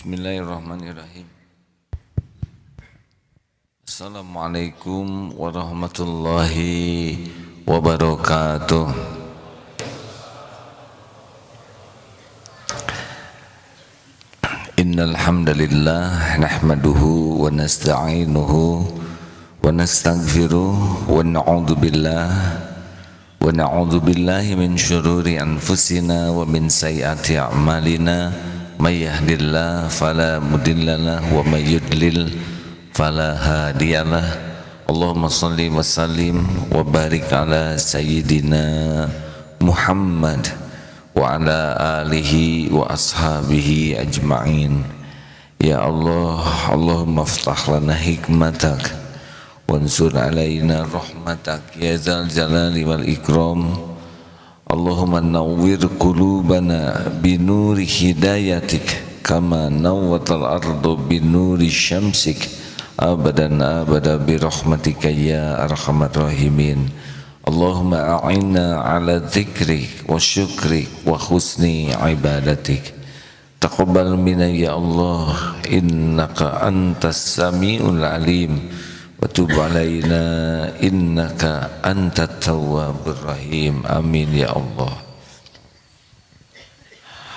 Bismillahirrahmanirrahim. Assalamualaikum warahmatullahi wabarakatuh. Innal hamdalillah nahmaduhu wa nasta'inuhu wa nastaghfiruh wa na'udzu billahi min syururi anfusina wa min sayyiati a'malina. May yahdihillahu fala mudhillalah wa may yudlil fala hadiyalah. Allahumma shalli wa sallim wa barik ala sayyidina Muhammad wa ala alihi wa ashabihi ajma'in. Ya Allah, Allahumma aftah lana hikmatak wansur alaina rahmatak ya zal jalali wal ikram. Allahumma nawwir qulubana binuri hidayatik kama nawwatal ardu binuri syamsik abadan abada birahmatika ya arhamar rahimin. Allahumma a'inna ala dzikrik wa syukrik wa husni ibadatik. Taqabbal minna ya Allah, innaka antas sami'ul alim wa tub alaina innaka antat tawwabur rahim. Amin ya Allah.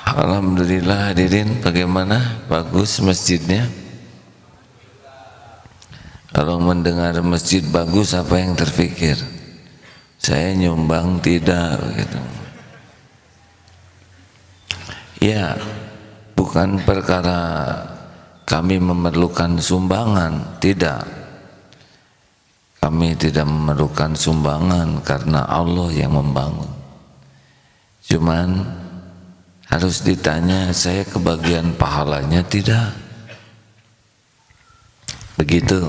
Alhamdulillah hadirin, bagaimana? Bagus masjidnya? Kalau mendengar masjid bagus, apa yang terpikir? Saya nyumbang tidak gitu. Ya, bukan perkara kami memerlukan sumbangan, tidak. Kami tidak memerlukan sumbangan karena Allah yang membangun. Cuman harus ditanya, saya kebagian pahalanya tidak? Begitu.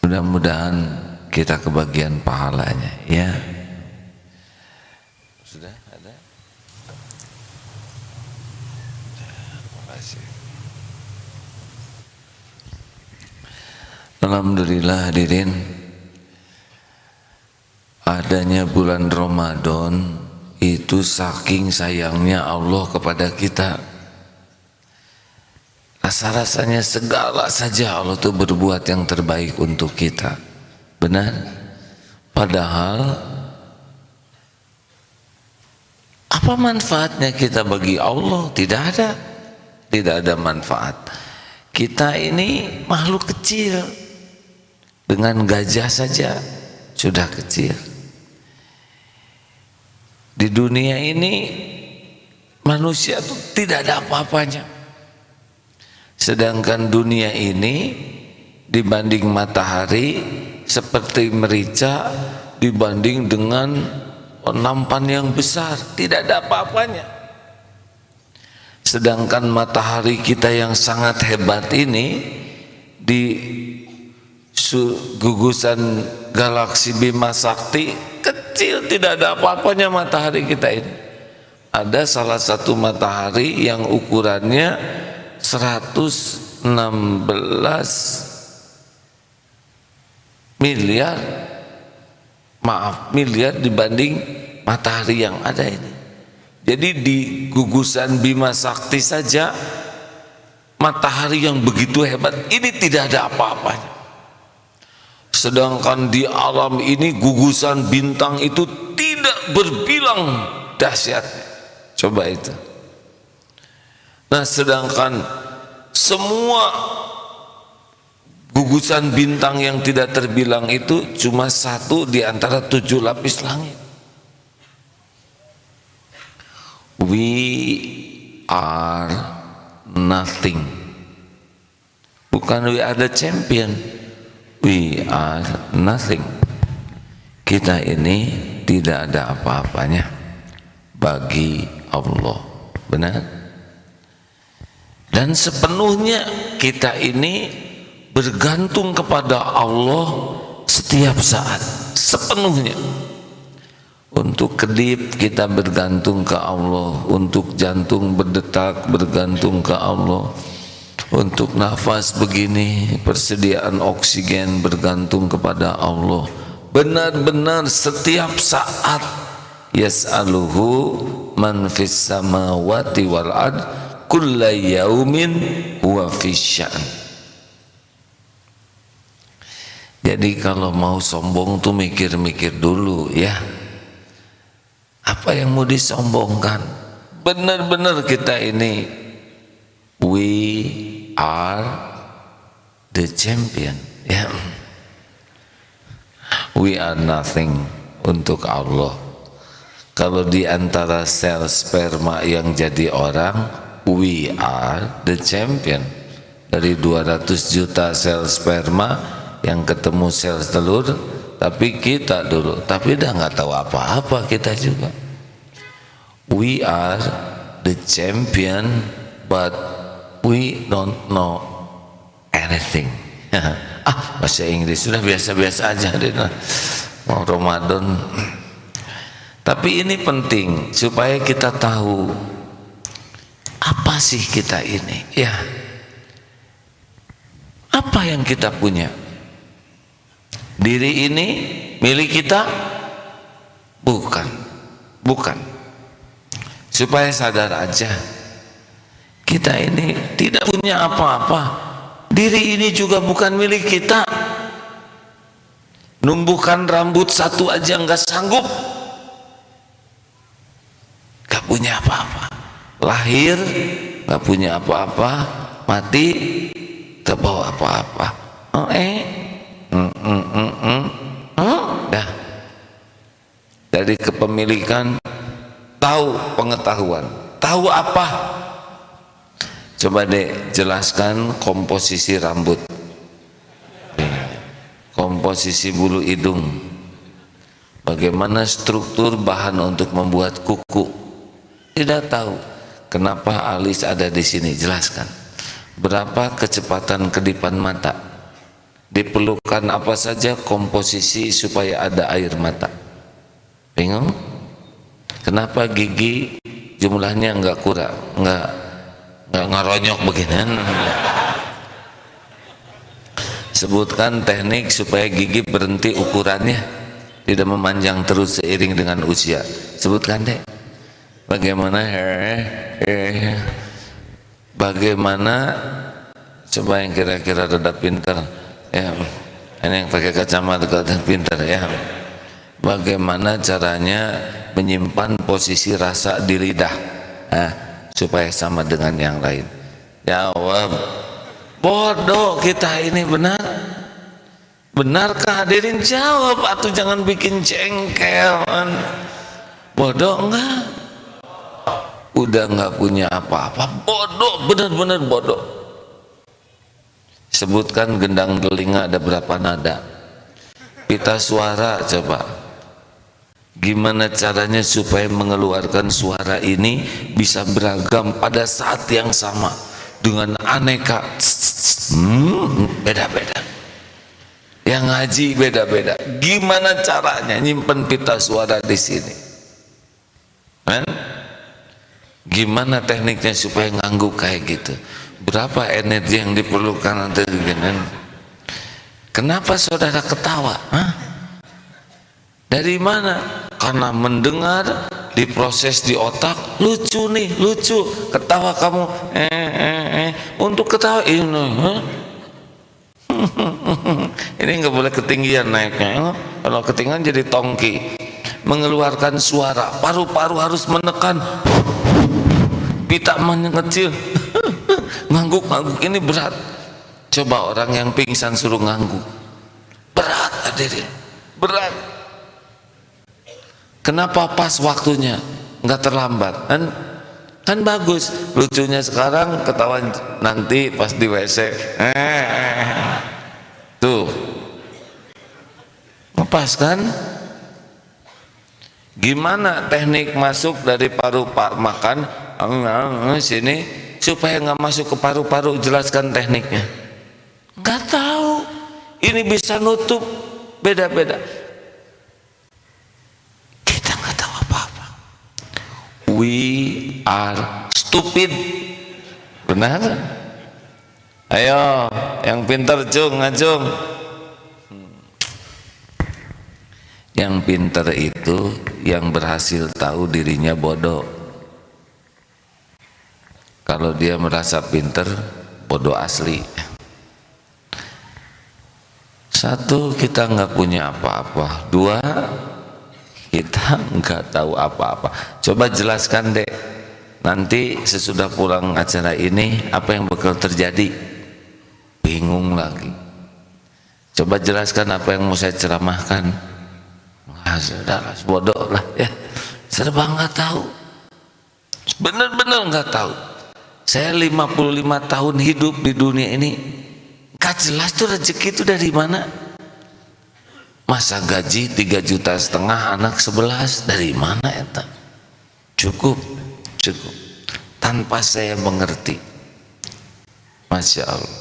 Mudah-mudahan kita kebagian pahalanya, ya. Sudah ada? Terima kasih. Alhamdulillah hadirin, adanya bulan Ramadan itu saking sayangnya Allah kepada kita. Rasa-rasanya segala saja Allah itu berbuat yang terbaik untuk kita. Benar? Padahal apa manfaatnya kita bagi Allah? Tidak ada. Tidak ada manfaat. Kita ini makhluk kecil. Dengan gajah saja sudah kecil. Di dunia ini manusia itu tidak ada apa-apanya. Sedangkan dunia ini dibanding matahari seperti merica, dibanding dengan nampan yang besar, tidak ada apa-apanya. Sedangkan matahari kita yang sangat hebat ini di gugusan galaksi Bima Sakti kecil, tidak ada apa-apanya matahari kita ini. Ada salah satu matahari yang ukurannya 116 miliar, miliar dibanding matahari yang ada ini. Jadi di gugusan Bima Sakti saja matahari yang begitu hebat ini tidak ada apa-apanya. Sedangkan di alam ini gugusan bintang itu tidak berbilang dahsyatnya. Coba itu. Nah, sedangkan semua gugusan bintang yang tidak terbilang itu cuma satu di antara 7 lapis langit. We are nothing. Bukan we are the champion. We are nothing. Kita ini tidak ada apa-apanya bagi Allah. Benar? Dan sepenuhnya kita ini bergantung kepada Allah setiap saat, sepenuhnya. Untuk kedip kita bergantung ke Allah, untuk jantung berdetak bergantung ke Allah, untuk nafas begini persediaan oksigen bergantung kepada Allah. Benar-benar setiap saat yas'aluhu man fis samawati wal ard kulla yaumin huwa fi sya'an. Jadi kalau mau sombong tuh mikir-mikir dulu ya, apa yang mau disombongkan. Benar-benar kita ini we are the champion ya. We are nothing untuk Allah. Kalau di antara sel sperma yang jadi orang, we are the champion. Dari 200 juta sel sperma yang ketemu sel telur, tapi kita dulu, tapi dah nggak tahu apa-apa kita juga. We are the champion, but we don't know anything. Bahasa Inggris sudah biasa-biasa aja deh. Mau Ramadan. Tapi ini penting supaya kita tahu apa sih kita ini, ya. Apa yang kita punya? Diri ini milik kita? Bukan. Bukan. Supaya sadar aja, kita ini tidak punya apa-apa. Diri ini juga bukan milik kita. Numbuhkan rambut satu aja nggak sanggup. Gak punya apa-apa. Lahir gak punya apa-apa, mati gak bawa apa-apa. Dah. Dari kepemilikan, tahu pengetahuan, tahu apa? Coba deh jelaskan komposisi rambut, komposisi bulu hidung, bagaimana struktur bahan untuk membuat kuku. Tidak tahu. Kenapa alis ada di sini? Jelaskan. Berapa kecepatan kedipan mata? Diperlukan apa saja komposisi supaya ada air mata? Bingung? Kenapa gigi jumlahnya enggak kurang, enggak ngaronyok begini? Sebutkan teknik supaya gigi berhenti ukurannya, tidak memanjang terus seiring dengan usia. Sebutkan deh. Bagaimana coba yang kira-kira rada pintar ya, ini yang pakai kacamata pintar ya. Bagaimana caranya menyimpan posisi rasa di lidah supaya sama dengan yang lain? Jawab. Bodoh kita ini. Benar? Benarkah? Hadirin jawab, atau jangan bikin jengkel. Bodoh enggak? Udah nggak punya apa-apa, bodoh, benar-benar bodoh. Sebutkan gendang telinga ada berapa nada? Pita suara coba. Gimana caranya supaya mengeluarkan suara ini bisa beragam pada saat yang sama dengan aneka, beda-beda. Yang ngaji beda-beda. Gimana caranya nyimpen pita suara di sini? Gimana tekniknya supaya ngangguk kayak gitu? Berapa energi yang diperlukan nanti? Kenapa saudara ketawa? Dari mana? Karena mendengar, diproses di otak, lucu nih, lucu. Ketawa kamu, untuk ketawa ini, ini nggak boleh ketinggian naiknya. Kalau ketinggian jadi tongki. Mengeluarkan suara, paru-paru harus menekan. Pita mengecil. Ngangguk-ngangguk ini berat. Coba orang yang pingsan suruh ngangguk, berat hadirin, berat. Kenapa pas waktunya, nggak terlambat kan bagus. Lucunya sekarang, ketahuan nanti pas di WC. Tuh lepas kan? Gimana teknik masuk dari paru-paru makan sini supaya nggak masuk ke paru-paru? Jelaskan tekniknya. Nggak tahu. Ini bisa nutup, beda-beda. Kita nggak tahu apa-apa. We are stupid. Benar? Ayo, yang pintar cung, ngacung. Yang pintar itu yang berhasil tahu dirinya bodoh. Kalau dia merasa pinter, bodoh asli. Satu, kita nggak punya apa-apa. Dua, kita nggak tahu apa-apa. Coba jelaskan deh, nanti sesudah pulang acara ini apa yang bakal terjadi? Bingung lagi. Coba jelaskan apa yang mau saya ceramahkan. Sudah bodoh lah ya, serba nggak tahu, bener-bener nggak tahu. Saya 55 tahun hidup di dunia ini, gak jelas tuh rezeki itu dari mana. Masa gaji 3,5 juta, anak 11, dari mana ya? Cukup tanpa saya mengerti. Masya Allah.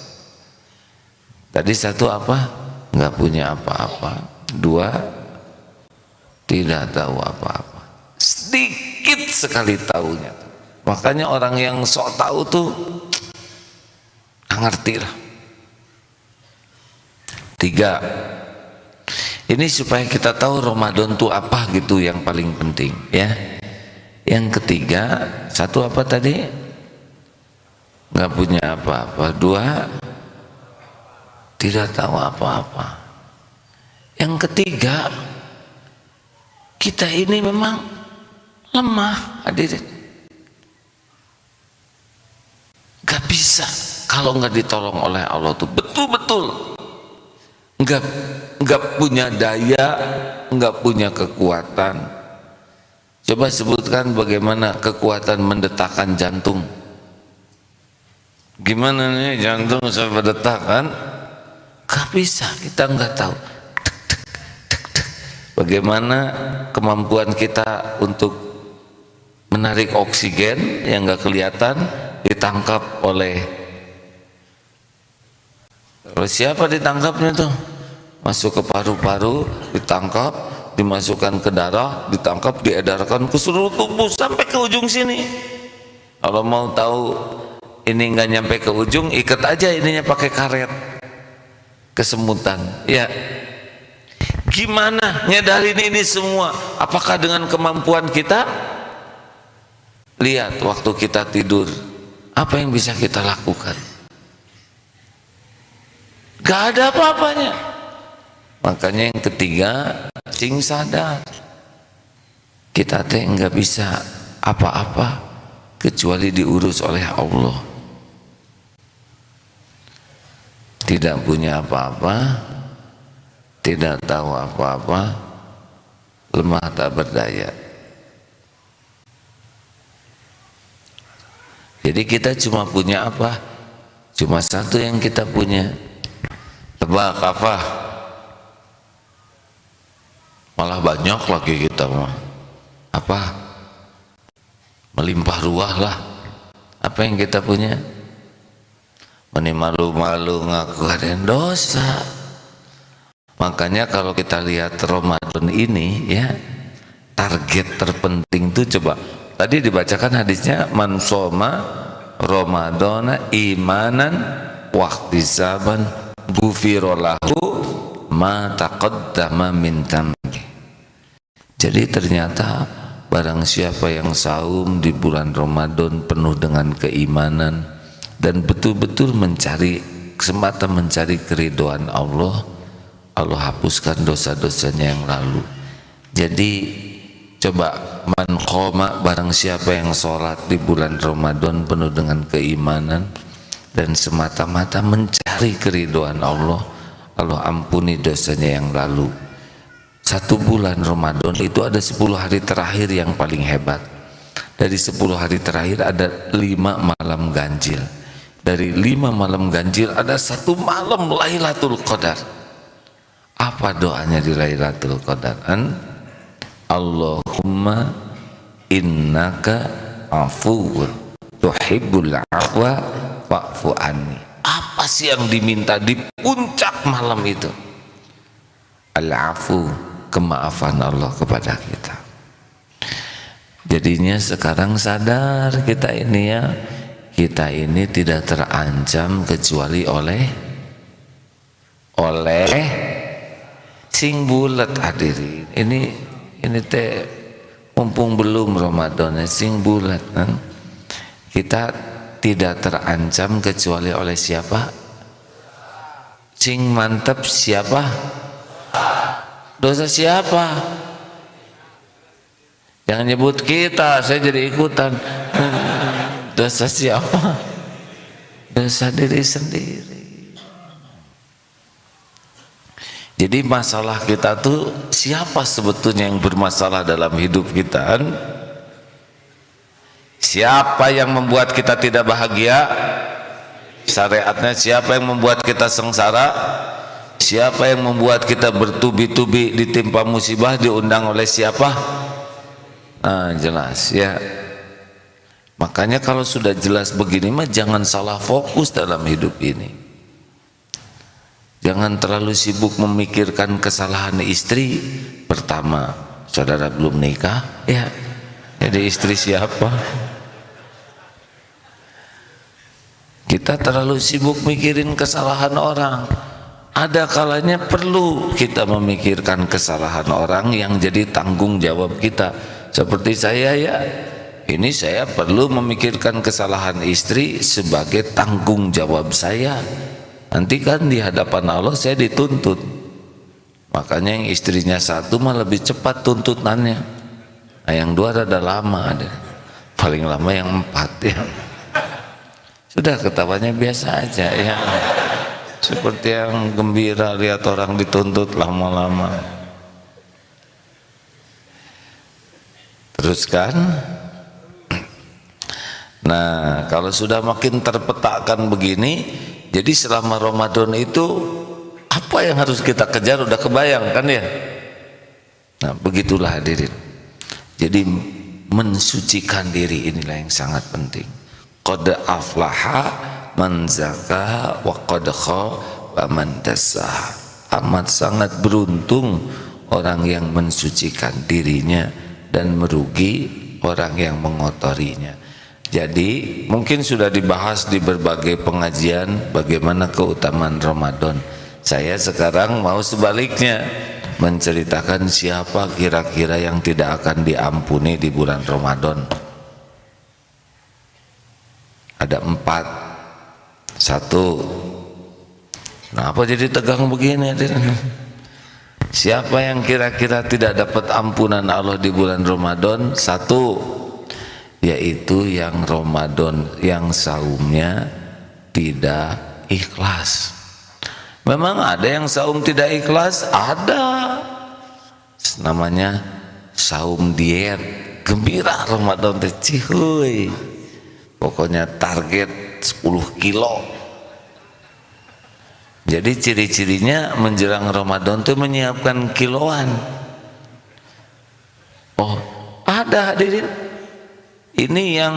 Tadi satu apa? Nggak punya apa-apa. Dua, tidak tahu apa-apa. Sedikit sekali tahunya. Makanya orang yang sok tahu tuh nggak ngerti lah. Tiga, ini supaya kita tahu Ramadan tuh apa gitu yang paling penting ya. Yang ketiga, satu apa tadi? Nggak punya apa-apa. Dua, tidak tahu apa-apa. Yang ketiga, kita ini memang lemah, hadirin. Gak bisa kalau nggak ditolong oleh Allah tuh betul-betul nggak punya daya, nggak punya kekuatan. Coba sebutkan bagaimana kekuatan mendetakkan jantung. Gimana nih jantung bisa berdetak kan? Gak bisa, kita nggak tahu. Bagaimana kemampuan kita untuk menarik oksigen yang nggak kelihatan, ditangkap oleh siapa? Ditangkapnya tuh masuk ke paru-paru, ditangkap, dimasukkan ke darah, ditangkap, diedarkan ke seluruh tubuh sampai ke ujung sini. Kalau mau tahu ini nggak nyampe ke ujung, ikat aja ininya pakai karet, kesemutan ya. Gimana nyadarin ini semua? Apakah dengan kemampuan kita? Lihat waktu kita tidur, apa yang bisa kita lakukan? Gak ada apa-apanya. Makanya yang ketiga, sing sadar, kita teh nggak bisa apa-apa kecuali diurus oleh Allah. Tidak punya apa-apa, tidak tahu apa-apa, lemah tak berdaya. Jadi kita cuma punya apa? Cuma satu yang kita punya. Tebak apa? Malah banyak lagi kita mah. Apa? Melimpah ruah lah. Apa yang kita punya? Meni malu-malu ngaku ada dosa. Makanya kalau kita lihat Ramadan ini ya, target terpenting itu coba. Tadi dibacakan hadisnya, man soma Ramadana imanan wahtisaban ghufira lahu ma taqaddama min dhanbi. Jadi ternyata barang siapa yang saum di bulan Ramadan penuh dengan keimanan dan betul-betul mencari, semata mencari keridhaan Allah, Allah hapuskan dosa-dosanya yang lalu. Jadi coba, man qoma, barang siapa yang sholat di bulan Ramadan penuh dengan keimanan dan semata-mata mencari keridhaan Allah, Allah ampuni dosanya yang lalu. Satu bulan Ramadan itu ada 10 hari terakhir yang paling hebat. Dari 10 hari terakhir ada 5 malam ganjil. Dari 5 malam ganjil ada 1 malam Lailatul Qadar. Apa doanya di Lailatul Qadar? Allahumma innaka afuwun tuhibbul afwa fa'fu anni. Apa sih yang diminta di puncak malam itu? Al-afu, kemaafan Allah kepada kita. Jadinya sekarang sadar kita ini ya, kita ini tidak terancam kecuali oleh sing bulat, hadirin. Ini teh mumpung belum Ramadan, sing bulat kan? Kita tidak terancam kecuali oleh siapa? Sing mantep siapa? Dosa siapa? Jangan nyebut kita, saya jadi ikutan. Dosa siapa? Dosa diri sendiri. Jadi masalah kita tuh siapa sebetulnya yang bermasalah dalam hidup kita? Siapa yang membuat kita tidak bahagia? Syariatnya siapa yang membuat kita sengsara? Siapa yang membuat kita bertubi-tubi ditimpa musibah, diundang oleh siapa? Nah, jelas ya. Makanya kalau sudah jelas begini mah jangan salah fokus dalam hidup ini. Jangan terlalu sibuk memikirkan kesalahan istri. Pertama, saudara belum nikah, ya. Jadi istri siapa? Kita terlalu sibuk mikirin kesalahan orang. Ada kalanya perlu kita memikirkan kesalahan orang yang jadi tanggung jawab kita. Seperti saya ya, ini saya perlu memikirkan kesalahan istri sebagai tanggung jawab saya. Nanti kan di hadapan Allah saya dituntut. Makanya yang istrinya satu mah lebih cepat tuntutannya. Nah, yang dua rada lama ada. Paling lama yang 4 ya. Sudah ketawanya biasa aja ya. Seperti yang gembira lihat orang dituntut lama-lama. Teruskan. Nah, kalau sudah makin terpetakan begini, jadi selama Ramadan itu apa yang harus kita kejar udah kebayang kan ya. Nah, begitulah hadirin. Jadi mensucikan diri inilah yang sangat penting. Qad aflaha man zaka wa qad khaba man dassaha. Amat sangat beruntung orang yang mensucikan dirinya dan merugi orang yang mengotorinya. Jadi mungkin sudah dibahas di berbagai pengajian bagaimana keutamaan Ramadan. Saya sekarang mau sebaliknya menceritakan siapa kira-kira yang tidak akan diampuni di bulan Ramadan. Ada 4. 1. Nah, apa jadi tegang begini? Siapa yang kira-kira tidak dapat ampunan Allah di bulan Ramadan? 1. Yaitu yang Ramadan yang saumnya tidak ikhlas. Memang ada yang saum tidak ikhlas, ada. Namanya saum diet. Gembira Ramadan teh cihuy. Pokoknya target 10 kilo. Jadi ciri-cirinya menjelang Ramadan itu menyiapkan kiloan. Oh, ada hadirin. Ini yang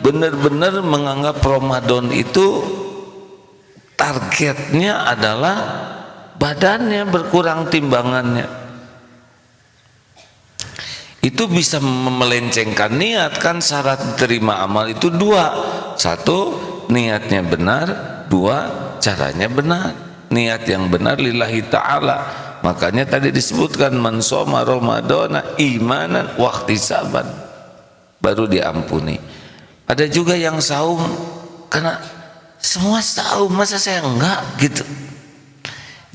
benar-benar menganggap Ramadan itu targetnya adalah badannya berkurang timbangannya. Itu bisa melencengkan niat. Kan syarat diterima amal itu 2. 1, niatnya benar. 2, caranya benar. Niat yang benar lillahi ta'ala. Makanya tadi disebutkan man shoma ramadhana imanan wa ihtisaban, baru diampuni. Ada juga yang saum karena semua saum, masa saya enggak gitu.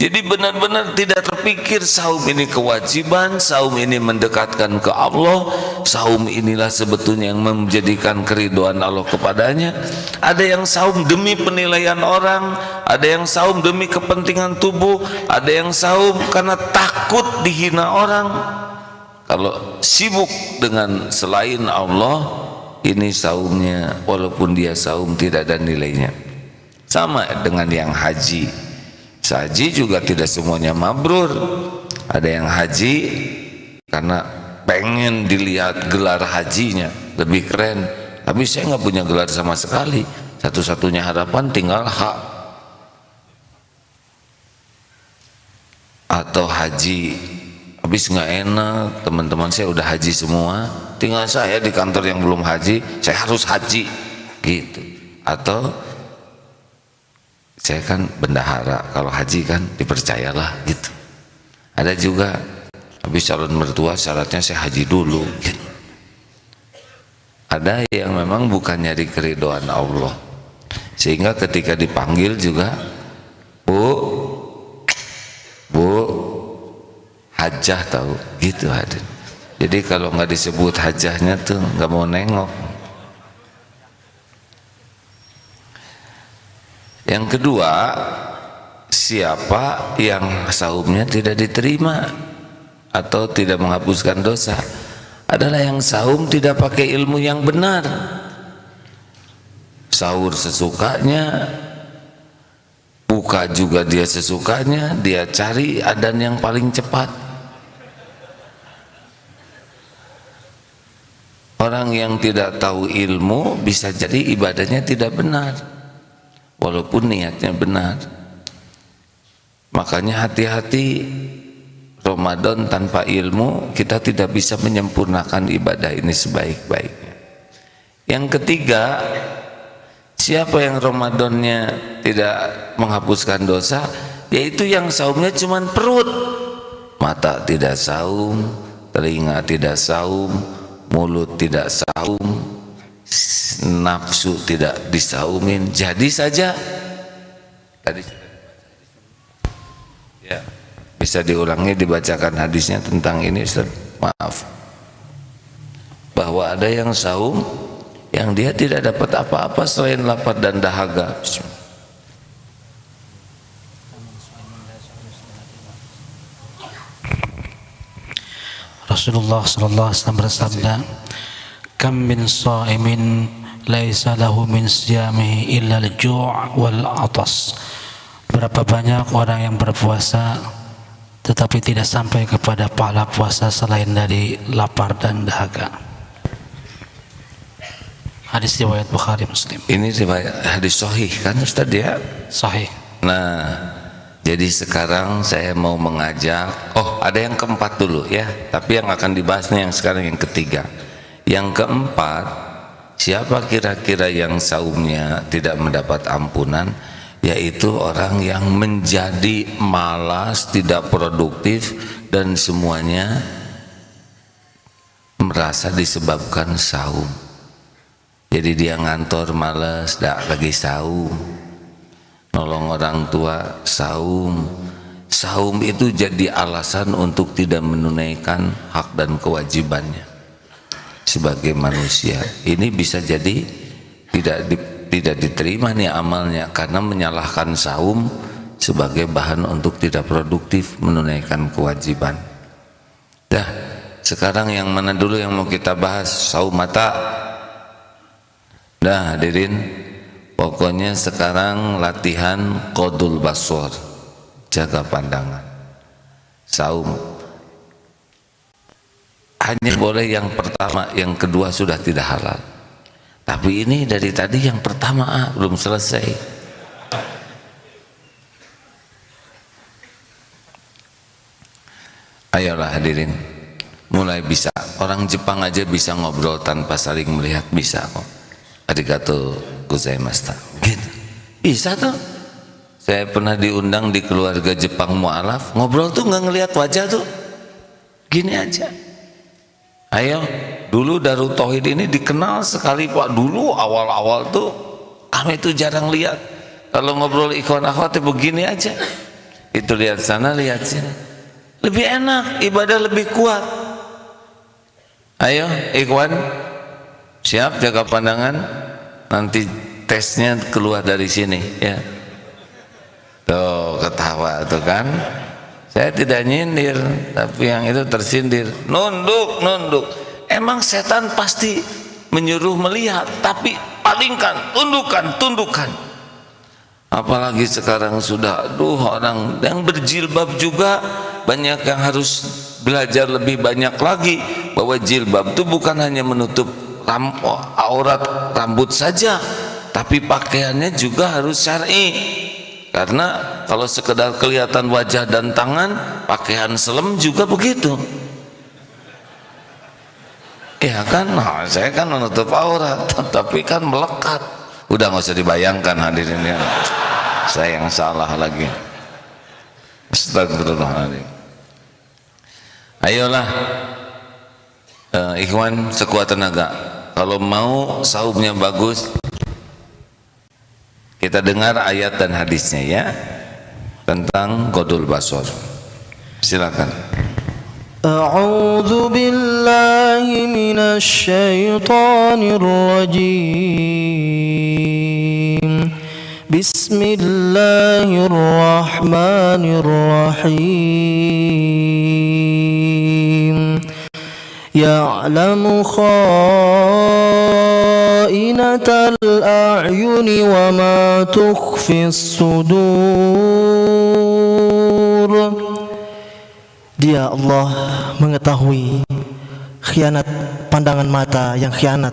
Jadi benar-benar tidak terpikir saum ini kewajiban, saum ini mendekatkan ke Allah, saum inilah sebetulnya yang menjadikan keridhaan Allah kepadanya. Ada yang saum demi penilaian orang, ada yang saum demi kepentingan tubuh, ada yang saum karena takut dihina orang. Kalau sibuk dengan selain Allah, ini saumnya walaupun dia saum tidak ada nilainya. Sama dengan yang haji. Haji juga tidak semuanya mabrur. Ada yang haji karena pengen dilihat gelar hajinya lebih keren, tapi saya nggak punya gelar sama sekali. Satu-satunya harapan tinggal hak. Atau haji habis nggak enak, teman-teman saya udah haji semua, tinggal saya di kantor yang belum haji, saya harus haji gitu. Atau saya kan bendahara, kalau haji kan dipercayalah gitu. Ada juga habis calon mertua syaratnya saya haji dulu gitu. Ada yang memang bukan nyari keridhaan Allah, sehingga ketika dipanggil juga bu hajah tahu gitu hadirin. Jadi kalau nggak disebut hajahnya tuh nggak mau nengok. Yang kedua, siapa yang saumnya tidak diterima atau tidak menghapuskan dosa adalah yang saum tidak pakai ilmu yang benar, sahur sesukanya, buka juga dia sesukanya, dia cari adzan yang paling cepat. Orang yang tidak tahu ilmu bisa jadi ibadahnya tidak benar walaupun niatnya benar. Makanya hati-hati, Ramadan tanpa ilmu kita tidak bisa menyempurnakan ibadah ini sebaik-baiknya. Yang ketiga, siapa yang Ramadannya tidak menghapuskan dosa, yaitu yang saumnya cuma perut, mata tidak saum, telinga tidak saum, mulut tidak saum, nafsu tidak disaumin. Jadi saja tadi ya, bisa diulangi, dibacakan hadisnya tentang ini Ustaz. Maaf, bahwa ada yang saum yang dia tidak dapat apa-apa selain lapar dan dahaga. Rasulullah sallallahu alaihi wasallam bersabda, "Kam min sha'imin laisa lahu min siyamihi illa al-ju' wal 'atas." Berapa banyak orang yang berpuasa tetapi tidak sampai kepada pahala puasa selain dari lapar dan dahaga. Hadis riwayat Bukhari Muslim. Ini riwayat hadis sahih kan Ustaz ya? Sahih. Nah, jadi sekarang saya mau mengajak, ada yang keempat dulu ya, tapi yang akan dibahasnya yang sekarang yang ketiga. Yang keempat, siapa kira-kira yang saumnya tidak mendapat ampunan? Yaitu orang yang menjadi malas, tidak produktif, dan semuanya merasa disebabkan saum. Jadi dia ngantor malas, tidak lagi saum, nolong orang tua saum. Saum itu jadi alasan untuk tidak menunaikan hak dan kewajibannya sebagai manusia. Ini bisa jadi tidak diterima nih amalnya karena menyalahkan saum sebagai bahan untuk tidak produktif menunaikan kewajiban. Dah, sekarang yang mana dulu yang mau kita bahas? Saum mata. Dah hadirin, pokoknya sekarang latihan qadul basor, jaga pandangan. Saum hanya boleh yang pertama, yang kedua sudah tidak halal. Tapi ini dari tadi yang pertama belum selesai. Ayolah hadirin, mulai bisa. Orang Jepang aja bisa ngobrol tanpa saling melihat, bisa kok. Arigato gozaimashita. Gitu. Bisa tuh. Saya pernah diundang di keluarga Jepang mualaf, ngobrol tuh nggak ngelihat wajah tuh. Gini aja. Ayo, dulu Darut Tauhid ini dikenal sekali Pak. Dulu awal-awal tuh kami tuh jarang lihat. Kalau ngobrol ikhwan akhwat begini aja. Itu lihat sana, lihat sini. Lebih enak, ibadah lebih kuat. Ayo, ikhwan, siap jaga pandangan. Nanti tesnya keluar dari sini, ya. Tuh ketawa tuh kan. Saya tidak nyindir, tapi yang itu tersindir. Nunduk. Emang setan pasti menyuruh melihat, tapi palingkan, tundukkan. Apalagi sekarang sudah, orang yang berjilbab juga banyak yang harus belajar lebih banyak lagi bahwa jilbab itu bukan hanya menutup aurat rambut saja, tapi pakaiannya juga harus syar'i. Karena kalau sekedar kelihatan wajah dan tangan, pakaian selem juga begitu. Ya kan, saya kan menutup aurat, tapi kan melekat. Udah nggak usah dibayangkan hadirin ya. Saya yang salah lagi. Astagfirullahaladzim. Ayolah, ikhwan sekuat tenaga. Kalau mau saumnya bagus, Kita dengar ayat dan hadisnya ya tentang Qadul Basar. Silakan. A'udzu billahi minasy syaithanir rajim. Bismillahirrahmanirrahim. Ya'lamu kha'inatal a'yuni wa ma tukhfis sudur. Dia Allah mengetahui khianat pandangan mata yang khianat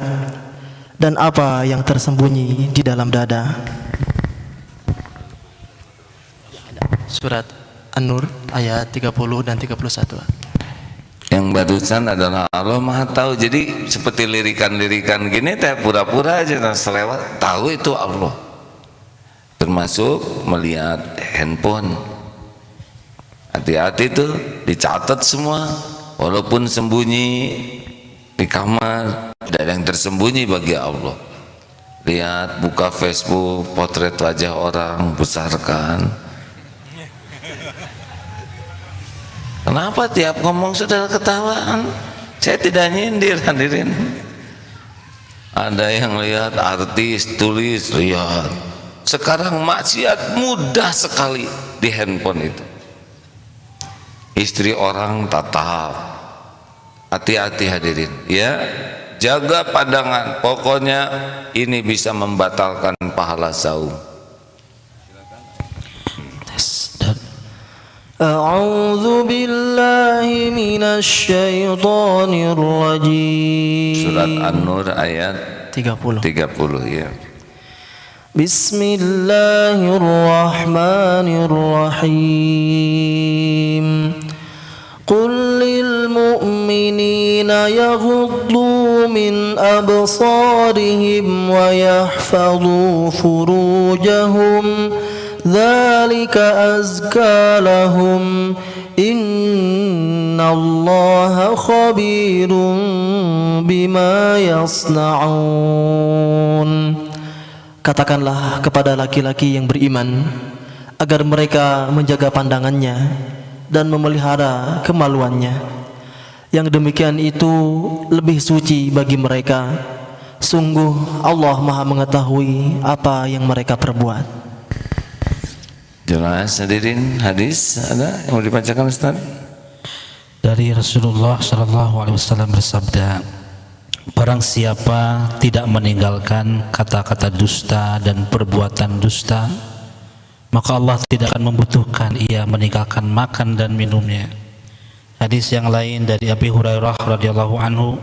dan apa yang tersembunyi di dalam dada. Surat An-Nur ayat 30 dan 31. Yang barusan adalah Allah Maha tahu. Jadi seperti lirikan-lirikan gini teh pura-pura aja selewat, tahu itu Allah. Termasuk melihat handphone. Hati-hati tuh, dicatat semua. Walaupun sembunyi di kamar, tidak ada yang tersembunyi bagi Allah. Lihat, buka Facebook, potret wajah orang, besarkan. Kenapa tiap ngomong sudah ketawaan? Saya tidak nyindir, hadirin. Ada yang lihat artis, tulis, lihat. Sekarang maksiat mudah sekali di handphone itu. Istri orang tatap. Hati-hati hadirin, ya. Jaga pandangan. Pokoknya ini bisa membatalkan pahala saum. A'udzu billahi minasy syaithanir rajim. Surat An-Nur ayat 30 ya. Bismillahirrahmanirrahim. Qul lil mu'minina yaghuddu min absarihim wa yahfadhu furujahum dzalika azka lahum innallaha khabirun bima yasna'un. Katakanlah kepada laki-laki yang beriman agar mereka menjaga pandangannya dan memelihara kemaluannya. Yang demikian itu lebih suci bagi mereka. Sungguh Allah Maha mengetahui apa yang mereka perbuat. Jelas hadirin, hadis ada yang mau dibacakan Ustaz? Dari Rasulullah SAW bersabda, barang siapa tidak meninggalkan kata-kata dusta dan perbuatan dusta, maka Allah tidak akan membutuhkan ia meninggalkan makan dan minumnya. Hadis yang lain dari Abi Hurairah radhiyallahu anhu,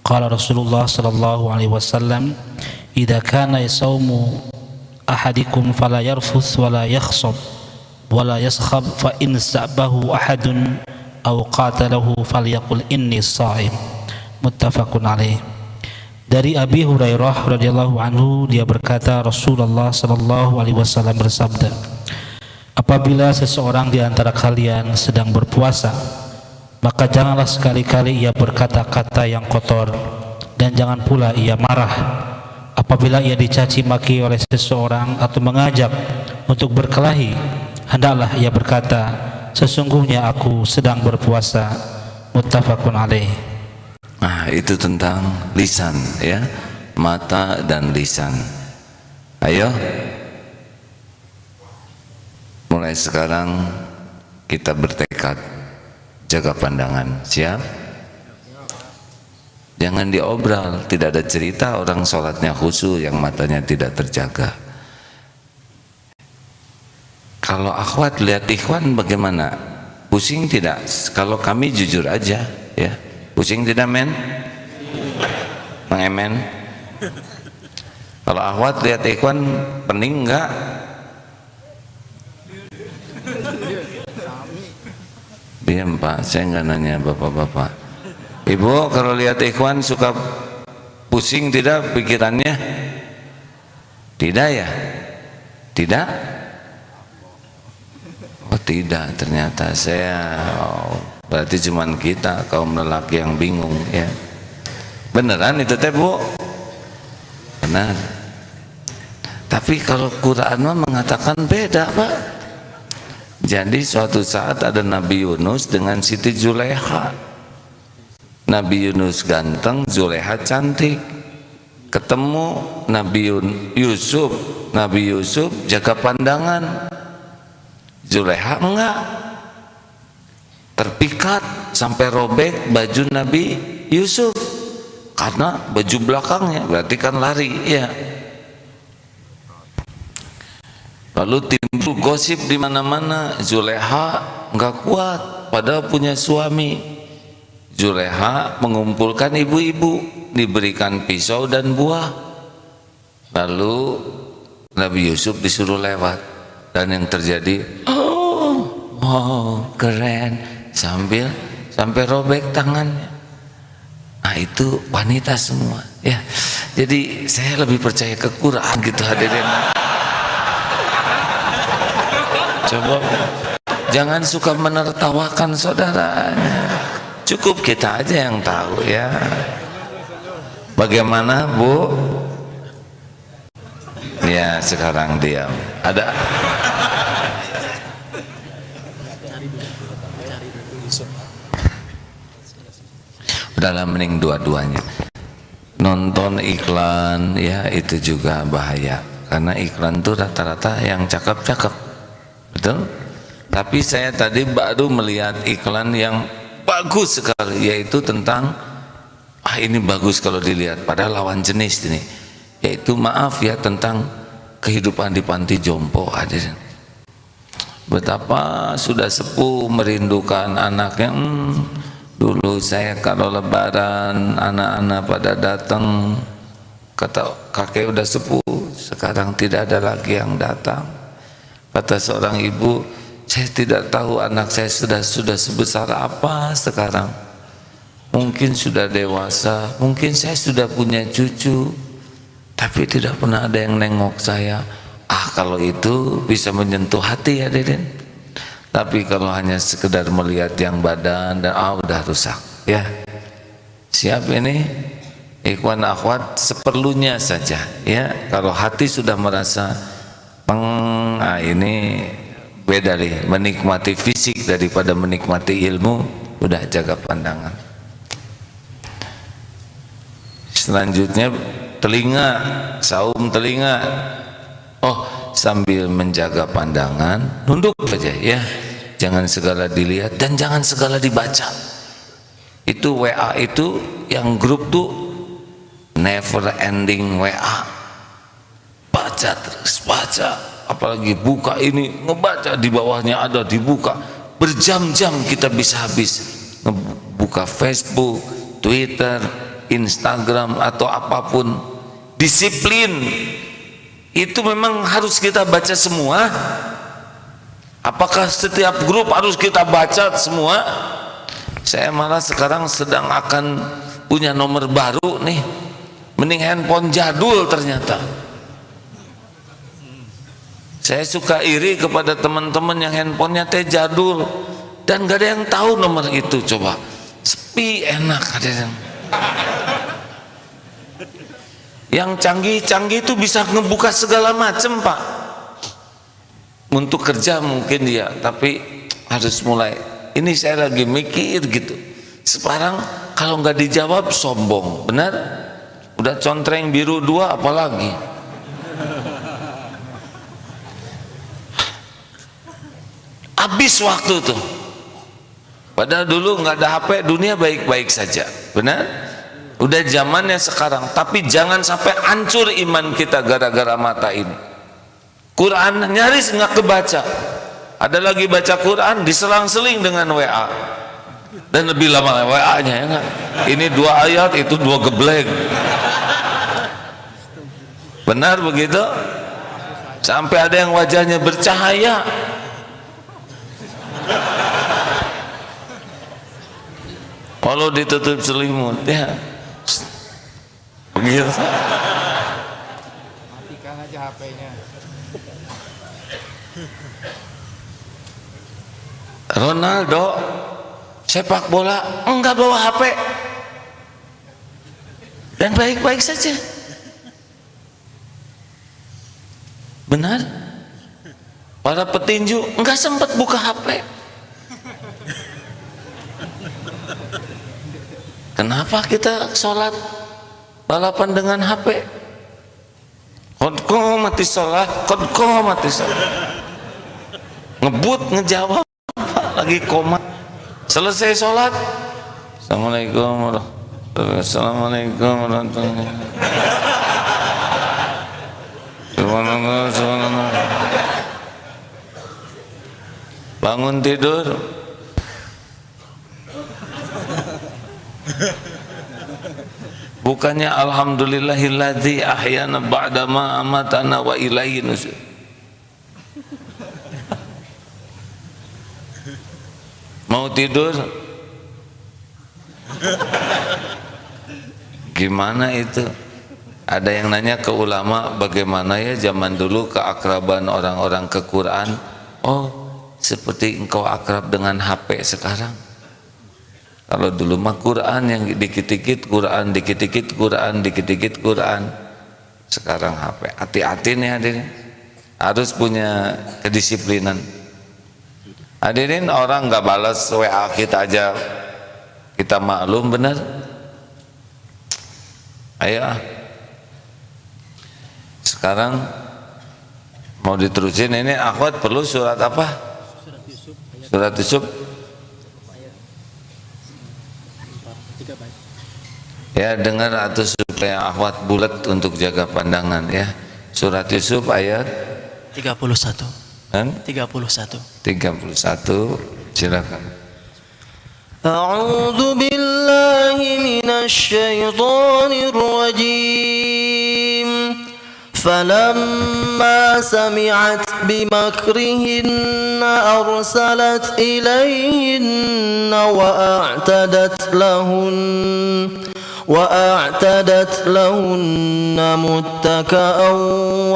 qala Rasulullah SAW, idza kana yasaumu ahadikum fala yarfuth wala yakhsab wala yaskhab fa in sa'bahu ahadun aw qatalahu falyaqul inni sha'im. Muttafaqun alaih. Dari Abi Hurairah radhiyallahu anhu, dia berkata Rasulullah sallallahu alaihi wasallam bersabda, apabila seseorang di antara kalian sedang berpuasa, maka janganlah sekali-kali ia berkata-kata yang kotor, dan jangan pula ia marah. Apabila ia dicaci maki oleh seseorang atau mengajak untuk berkelahi, hendaklah ia berkata, sesungguhnya aku sedang berpuasa. Muttafaqun alaih. Nah, itu tentang lisan ya, mata dan lisan. Ayo, mulai sekarang kita bertekad jaga pandangan. Siap? Jangan diobral, tidak ada cerita orang sholatnya khusyuk yang matanya tidak terjaga. Kalau akhwat lihat ikhwan bagaimana? Pusing tidak? Kalau kami jujur aja ya. Pusing tidak men? Mengemen? Kalau akhwat lihat ikhwan pening enggak? Diam Pak, saya enggak nanya bapak-bapak. Ibu kalau lihat ikhwan suka pusing tidak pikirannya? Tidak ya? Tidak? Oh tidak, ternyata saya berarti cuman kita kaum lelaki yang bingung ya. Beneran itu teh Bu? Benar. Tapi kalau Quran mah mengatakan beda, Pak. Jadi suatu saat ada Nabi Yunus dengan Siti Zulekha. Nabi Yunus ganteng, Zulekha cantik. Ketemu Nabi Yusuf, Nabi Yusuf jaga pandangan, Zulekha enggak. Terpikat sampai robek baju Nabi Yusuf karena baju belakangnya, berarti kan lari ya. Lalu timbul gosip di mana-mana, Zulekha enggak kuat padahal punya suami. Zulekha mengumpulkan ibu-ibu, diberikan pisau dan buah. Lalu Nabi Yusuf disuruh lewat, dan yang terjadi, oh keren, sampai robek tangannya. Nah itu wanita semua ya. Jadi saya lebih percaya ke Quran gitu hadirin. Coba jangan suka menertawakan saudaranya, cukup kita aja yang tahu ya. Bagaimana Bu? Ya sekarang diam. Ada dalam mending dua-duanya. Nonton iklan ya itu juga bahaya, karena iklan tuh rata-rata yang cakep-cakep. Betul? Tapi saya tadi baru melihat iklan yang bagus sekali, yaitu tentang ini bagus kalau dilihat, padahal lawan jenis ini, yaitu maaf ya tentang kehidupan di panti jompo. Hadirin, betapa sudah sepuh merindukan anaknya. Dulu saya kalau lebaran anak-anak pada datang, kata kakek udah sepuh, sekarang tidak ada lagi yang datang. Kata seorang ibu, saya tidak tahu anak saya sudah sebesar apa sekarang. Mungkin sudah dewasa, mungkin saya sudah punya cucu, tapi tidak pernah ada yang nengok saya. Kalau itu bisa menyentuh hati ya Deden. Tapi kalau hanya sekedar melihat yang badan dan udah rusak ya. Siap ini ikhwan akhwat, seperlunya saja ya. Kalau hati sudah merasa ini beda nih, menikmati fisik daripada menikmati ilmu, udah jaga pandangan. Selanjutnya telinga, saum telinga. Sambil menjaga pandangan, nunduk aja ya, jangan segala dilihat dan jangan segala dibaca. Itu WA itu yang grup tuh never ending WA, baca terus baca, apalagi buka ini ngebaca, di bawahnya ada dibuka, berjam-jam kita bisa habis ngebuka Facebook, Twitter, Instagram atau apapun. Disiplin itu memang harus kita baca semua. Apakah setiap grup harus kita baca semua? Saya malah sekarang sedang akan punya nomor baru nih, mending handphone jadul ternyata. Saya suka iri kepada teman-teman yang handphonenya teh jadul dan gak ada yang tahu nomor itu. Coba sepi, enak ada yang canggih-canggih itu bisa ngebuka segala macam Pak. Untuk kerja mungkin dia, tapi harus mulai. Ini saya lagi mikir gitu. Sekarang kalau nggak dijawab sombong, benar? Udah contreng biru 2 apalagi. Habis waktu tuh. Padahal dulu nggak ada HP, dunia baik-baik saja, benar? Udah zamannya sekarang, tapi jangan sampai hancur iman kita gara-gara mata ini. Quran nyaris nggak kebaca. Ada lagi baca Quran diselang-seling dengan WA, dan lebih lama WA-nya ya nggak? Ini 2 ayat, itu 2 geblek. Benar begitu? Sampai ada yang wajahnya bercahaya. Kalau ditutup selimut ya begitu. Matikan aja HP-nya. Ronaldo sepak bola enggak bawa HP dan baik-baik saja. Benar? Para petinju enggak sempat buka HP. Kenapa kita sholat balapan dengan HP? Kodko mati sholat, kodko mati sholat. Ngebut ngejawab lagi koma. Selesai sholat, assalamualaikum warahmatullahi wabarakatuh. Assalamualaikum warahmatullahi wabarakatuh. Bangun tidur, bukannya alhamdulillahilladzi ahyana ba'dama amatana wa ilaihi nusyur. Mau tidur, gimana itu? Ada yang nanya ke ulama, bagaimana ya zaman dulu keakraban orang-orang ke Quran? Oh, seperti engkau akrab dengan HP sekarang. Kalau dulu mah Quran yang dikit-dikit Quran, dikit-dikit Quran, dikit-dikit Quran. Sekarang HP. Hati-hati nih hadirin. Harus punya kedisiplinan. Hadirin, orang nggak balas WA kita aja kita maklum, benar? Ayo. Sekarang mau diterusin ini, akhwat perlu surat apa? Surat Yusuf. Ya, dengar atau supaya akhwat bulat untuk jaga pandangan ya. Surat Yusuf ayat 31. 31. Silakan. A'udzu billahi minasy syaithanir rajim. فلما سمعت بمكرهن أرسلت إليهن وأعتدت لهن متكأ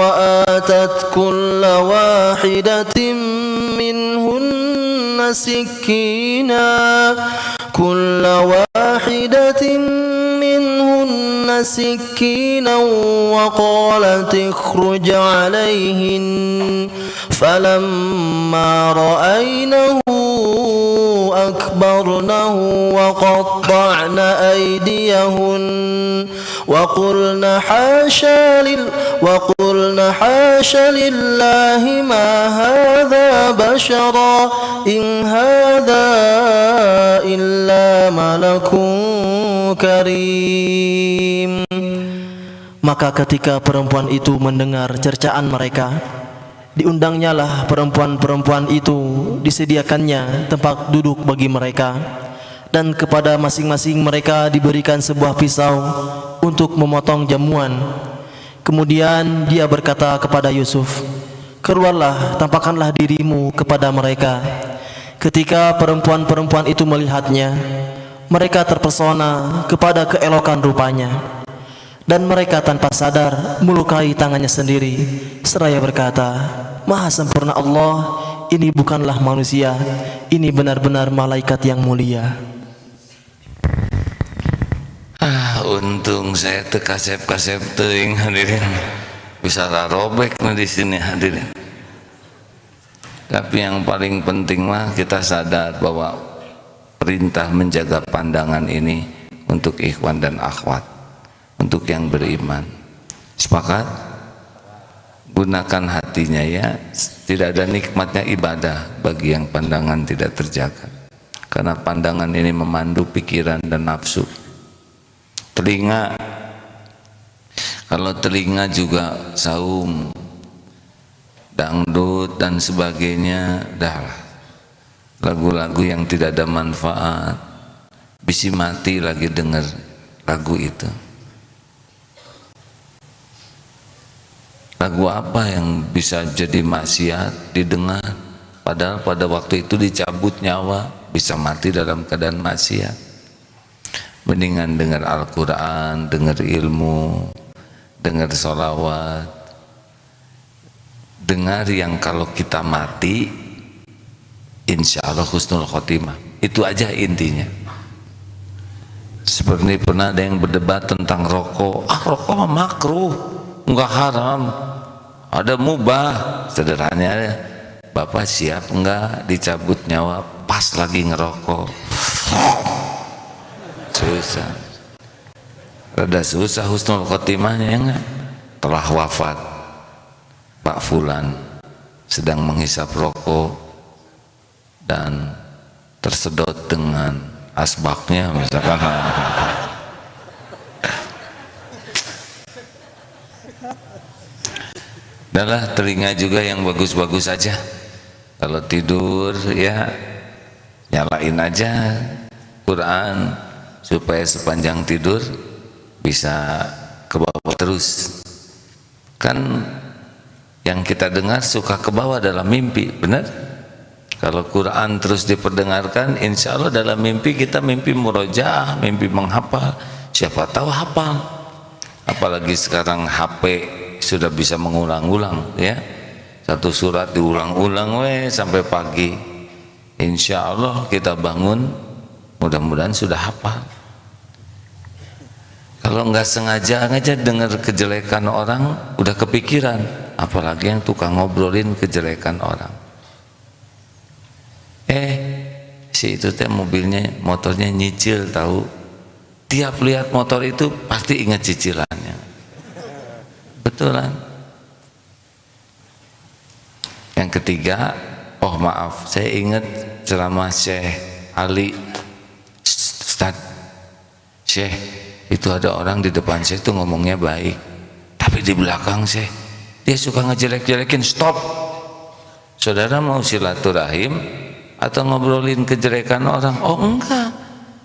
وآتت كل واحدة منهن سكينا وقالت اخرج عليهن فلما رأينه أكبرنه وقطعن أيديهن وقلن حاشا لله ما هذا بشرا إن هذا إلا ملك karim. Maka ketika perempuan itu mendengar cercaan mereka, diundangnyalah perempuan-perempuan itu, disediakannya tempat duduk bagi mereka, dan kepada masing-masing mereka diberikan sebuah pisau untuk memotong jamuan. Kemudian dia berkata kepada Yusuf, keluarlah, tampakkanlah dirimu kepada mereka. Ketika perempuan-perempuan itu melihatnya, mereka terpesona kepada keelokan rupanya, dan mereka tanpa sadar melukai tangannya sendiri seraya berkata, Maha sempurna Allah, ini bukanlah manusia, ini benar-benar malaikat yang mulia. Untung saya kasep teuing hadirin, bisa robek di sini hadirin. Tapi yang paling penting mah kita sadar bahwa perintah menjaga pandangan ini untuk ikhwan dan akhwat, untuk yang beriman. Sepakat? Gunakan hatinya ya. Tidak ada nikmatnya ibadah bagi yang pandangan tidak terjaga, karena pandangan ini memandu pikiran dan nafsu. Telinga, kalau telinga juga saum, dangdut dan sebagainya, dah lagu-lagu yang tidak ada manfaat, bisi mati lagi dengar lagu itu. Lagu apa yang bisa jadi maksiat didengar, padahal pada waktu itu dicabut nyawa, bisa mati dalam keadaan maksiat. Mendingan dengar Al-Quran, dengar ilmu, dengar sholawat, dengar yang kalau kita mati insya Allah husnul khotimah. Itu aja intinya. Seperti pernah ada yang berdebat tentang rokok. Rokok mah makruh, enggak haram. Ada mubah, sederhananya Bapak siap enggak dicabut nyawa pas lagi ngerokok? Susah, rada susah husnul khotimahnya ya enggak? Telah wafat Pak Fulan sedang menghisap rokok dan tersedot dengan asbaknya misalkan. Adalah telinga juga yang bagus-bagus aja. Kalau tidur ya nyalain aja Quran supaya sepanjang tidur bisa ke bawah terus. Kan yang kita dengar suka ke bawah dalam mimpi, benar? Kalau Quran terus diperdengarkan, insya Allah dalam mimpi kita mimpi murojaah, mimpi menghafal. Siapa tahu hafal. Apalagi sekarang HP sudah bisa mengulang-ulang ya. Satu surat diulang-ulang sampai pagi. Insya Allah kita bangun mudah-mudahan sudah hafal. Kalau nggak sengaja dengar kejelekan orang udah kepikiran, apalagi yang tukang ngobrolin kejelekan orang. Si itu teh mobilnya, motornya nyicil tahu. Tiap lihat motor itu pasti ingat cicilannya. Betulan. Yang ketiga, oh maaf, saya ingat ceramah Syekh Ali. Ustaz, Syekh, itu ada orang di depan Syekh itu ngomongnya baik, tapi di belakang Syekh dia suka ngejelek-jelekin. Stop. Saudara mau silaturahim atau ngobrolin kejelekan orang? Oh enggak,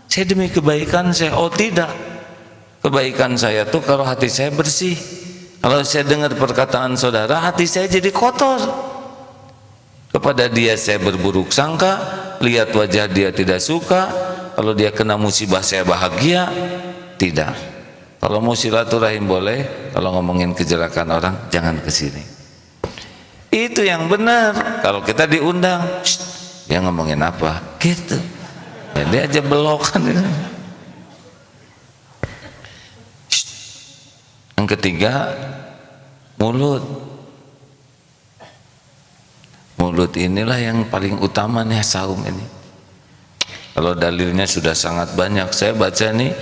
saya demi kebaikan saya. Oh tidak, kebaikan saya tuh kalau hati saya bersih. Kalau saya dengar perkataan saudara, hati saya jadi kotor. Kepada dia saya berburuk sangka, lihat wajah dia tidak suka. Kalau dia kena musibah saya bahagia. Tidak. Kalau mau silaturahim boleh, kalau ngomongin kejelekan orang jangan ke sini. Itu yang benar. Kalau kita diundang, dia ngomongin apa? Gitu. Ya, dia aja belokan. Yang ketiga, mulut. Mulut inilah yang paling utama nih saum ini. Kalau dalilnya sudah sangat banyak. Saya baca nih,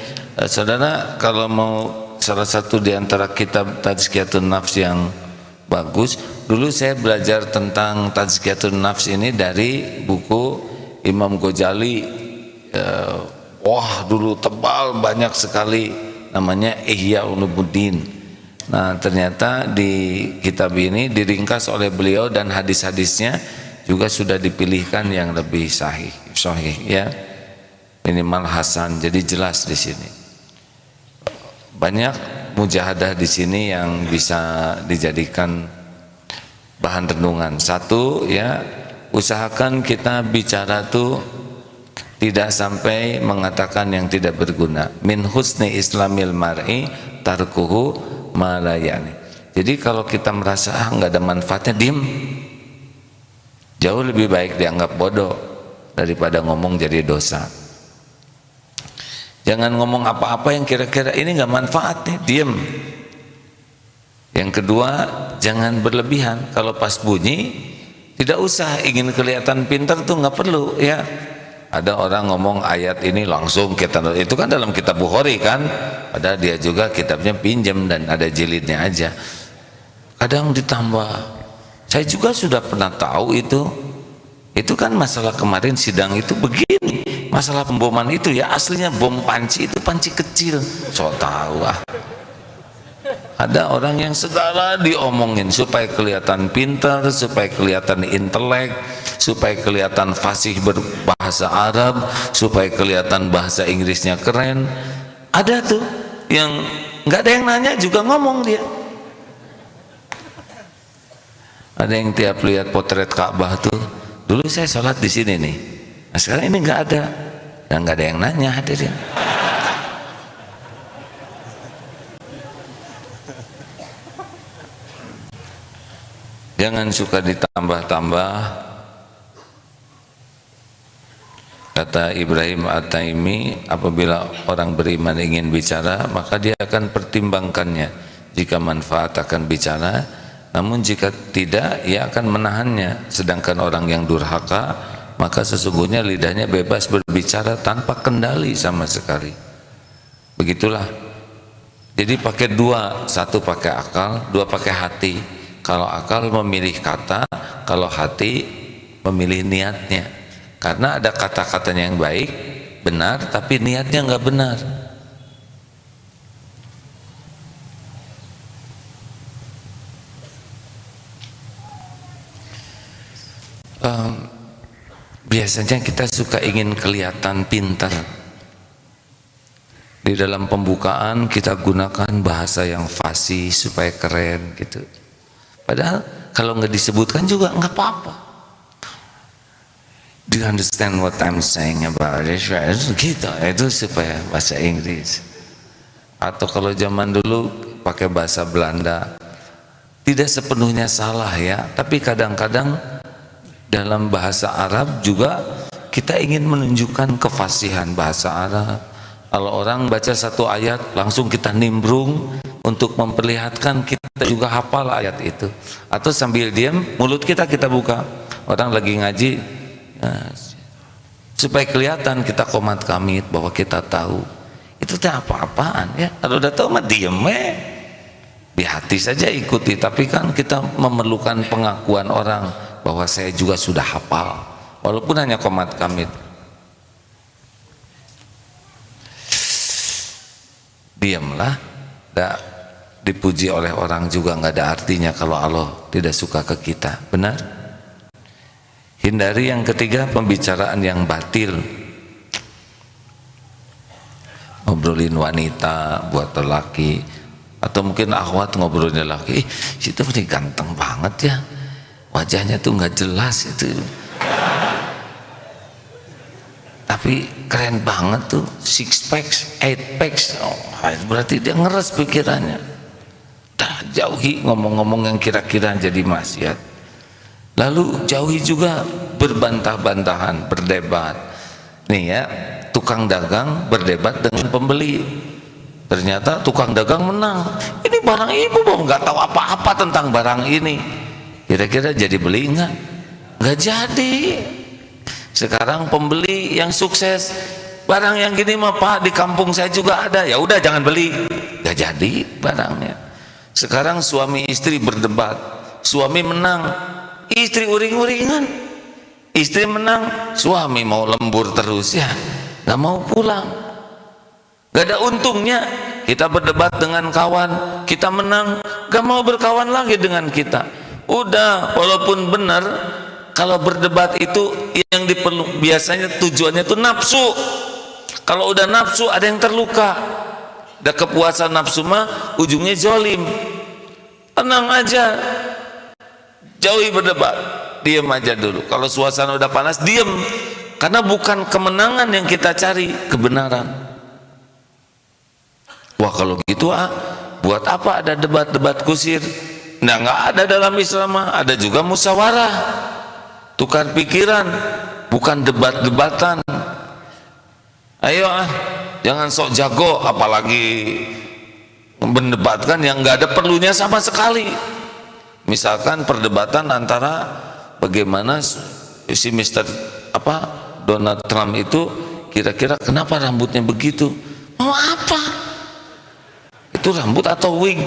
saudara kalau mau salah satu di antara kitab Tazkiyatun Nafs yang bagus, dulu saya belajar tentang Tazkiyatun Nafs ini dari buku Imam Ghazali. Wah dulu tebal banyak sekali, namanya Ihya Ulumuddin. Nah ternyata di kitab ini diringkas oleh beliau dan hadis-hadisnya juga sudah dipilihkan yang lebih sahih ya, minimal hasan, jadi jelas di sini. Banyak mujahadah di sini yang bisa dijadikan bahan renungan. Satu ya, usahakan kita bicara tuh tidak sampai mengatakan yang tidak berguna. Min husni islamil mar'i tarkuhu ma la ya'ni. Jadi kalau kita merasa nggak ada manfaatnya, diem. Jauh lebih baik dianggap bodoh daripada ngomong jadi dosa. Jangan ngomong apa-apa yang kira-kira ini nggak manfaat nih, diem. Yang kedua, jangan berlebihan. Kalau pas bunyi, tidak usah ingin kelihatan pintar tuh nggak perlu ya. Ada orang ngomong ayat ini langsung kita, itu kan dalam kitab Bukhari kan, padahal dia juga kitabnya pinjam dan ada jilidnya aja. Kadang ditambah. Saya juga sudah pernah tahu itu kan masalah kemarin sidang itu begini, masalah pemboman itu ya aslinya bom panci itu panci kecil, so tahu ah. Ada orang yang segala diomongin supaya kelihatan pintar, supaya kelihatan intelek, supaya kelihatan fasih berbahasa Arab, supaya kelihatan bahasa Inggrisnya keren. Ada tuh yang nggak ada yang nanya juga ngomong dia. Ada yang tiap lihat potret Ka'bah tuh, dulu saya sholat di sini nih, nah sekarang ini nggak ada, dan nggak ada yang nanya hadirin. Jangan suka ditambah-tambah. Kata Ibrahim At-Taimi, apabila orang beriman ingin bicara, maka dia akan pertimbangkannya. Jika manfaat akan bicara, namun jika tidak ia akan menahannya. Sedangkan orang yang durhaka maka sesungguhnya lidahnya bebas berbicara tanpa kendali sama sekali. Begitulah. Jadi pakai dua, satu pakai akal, dua pakai hati. Kalau akal memilih kata, kalau hati memilih niatnya. Karena ada kata-katanya yang baik, benar, tapi niatnya nggak benar. Biasanya kita suka ingin kelihatan pintar. Di dalam pembukaan kita gunakan bahasa yang fasih supaya keren gitu. Padahal kalau nggak disebutkan juga nggak apa-apa. Do you understand what I'm saying about it? Gitu, itu supaya bahasa Inggris. Atau kalau zaman dulu pakai bahasa Belanda, tidak sepenuhnya salah ya, tapi kadang-kadang dalam bahasa Arab juga kita ingin menunjukkan kefasihan bahasa Arab. Kalau orang baca satu ayat langsung kita nimbrung untuk memperlihatkan kita juga hafal ayat itu. Atau sambil diam mulut kita buka. Orang lagi ngaji supaya kelihatan kita qomat kamit bahwa kita tahu. Itu teh apa-apaan ya. Kalau udah tahu mah diem di hati saja ikuti, tapi kan kita memerlukan pengakuan orang bahwa saya juga sudah hafal walaupun hanya qomat kamit. Diamlah, tidak dipuji oleh orang juga nggak ada artinya kalau Allah tidak suka ke kita, benar? Hindari yang ketiga, pembicaraan yang batil. Ngobrolin wanita buat lelaki, atau mungkin akhwat ngobrolin lelaki, situ ini ganteng banget ya, wajahnya tuh nggak jelas itu, tapi keren banget tuh, 6 packs, 8 packs. Oh, berarti dia ngeres pikirannya. Dah jauhi ngomong-ngomong yang kira-kira jadi maksiat. Lalu jauhi juga berbantah-bantahan, berdebat. Nih ya, tukang dagang berdebat dengan pembeli. Ternyata tukang dagang menang. Ini barang ibu, nggak tahu apa-apa tentang barang ini. Kira-kira jadi beli nggak? Nggak jadi. Sekarang pembeli yang sukses, barang yang gini mah Pak di kampung saya juga ada, ya udah jangan beli, nggak jadi barangnya. Sekarang suami istri berdebat, suami menang, istri uring-uringan, istri menang, suami mau lembur terus ya, nggak mau pulang, nggak ada untungnya. Kita berdebat dengan kawan, kita menang, nggak mau berkawan lagi dengan kita. Udah, walaupun benar. Kalau berdebat itu yang diperlu biasanya tujuannya itu nafsu. Kalau udah nafsu ada yang terluka. Ada kepuasan nafsu mah ujungnya zolim. Tenang aja, jauhi berdebat, diam aja dulu. Kalau suasana udah panas diam, karena bukan kemenangan yang kita cari, kebenaran. Wah kalau gitu buat apa ada debat-debat kusir? Nah nggak ada dalam Islam, ada juga musyawarah. Tukar pikiran, bukan debat-debatan. Ayo jangan sok jago, apalagi mendebatkan yang nggak ada perlunya sama sekali. Misalkan perdebatan antara bagaimana si Donald Trump itu kira-kira kenapa rambutnya begitu? Mau apa? Itu rambut atau wig?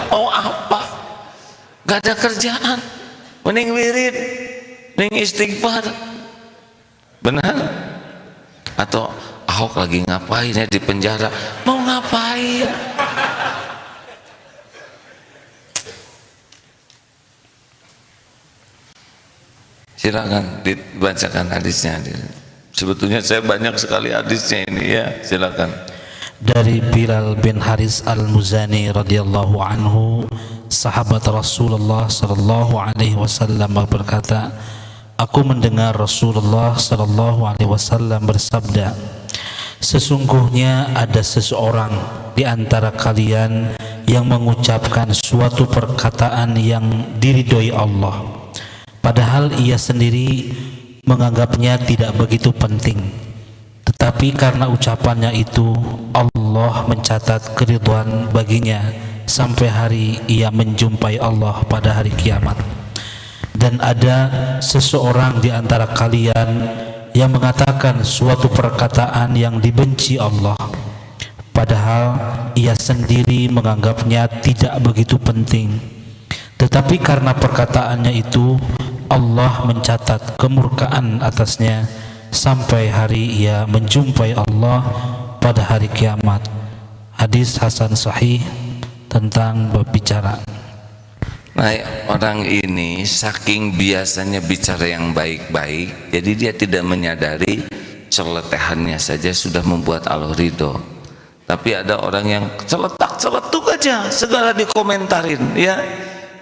Mau apa? Gak ada kerjaan, mending wirid, mending istighfar, benar? Atau Ahok lagi ngapain ya di penjara? Mau ngapain? Silakan dibacakan hadisnya. Sebetulnya saya banyak sekali hadisnya ini ya, silakan. Dari Bilal bin Haris al-Muzani radhiyallahu anhu, sahabat Rasulullah sallallahu alaihi wasallam berkata, aku mendengar Rasulullah sallallahu alaihi wasallam bersabda, sesungguhnya ada seseorang di antara kalian yang mengucapkan suatu perkataan yang diridhoi Allah, padahal ia sendiri menganggapnya tidak begitu penting, tetapi karena ucapannya itu Allah mencatat keridhaan baginya sampai hari ia menjumpai Allah pada hari kiamat. Dan ada seseorang di antara kalian yang mengatakan suatu perkataan yang dibenci Allah, padahal ia sendiri menganggapnya tidak begitu penting, tetapi karena perkataannya itu Allah mencatat kemurkaan atasnya sampai hari ia menjumpai Allah pada hari kiamat. Hadis hasan sahih tentang berbicara. Nah, orang ini saking biasanya bicara yang baik-baik, jadi dia tidak menyadari celetehannya saja sudah membuat Allah ridho. Tapi ada orang yang celetuk aja, segala dikomentarin, ya.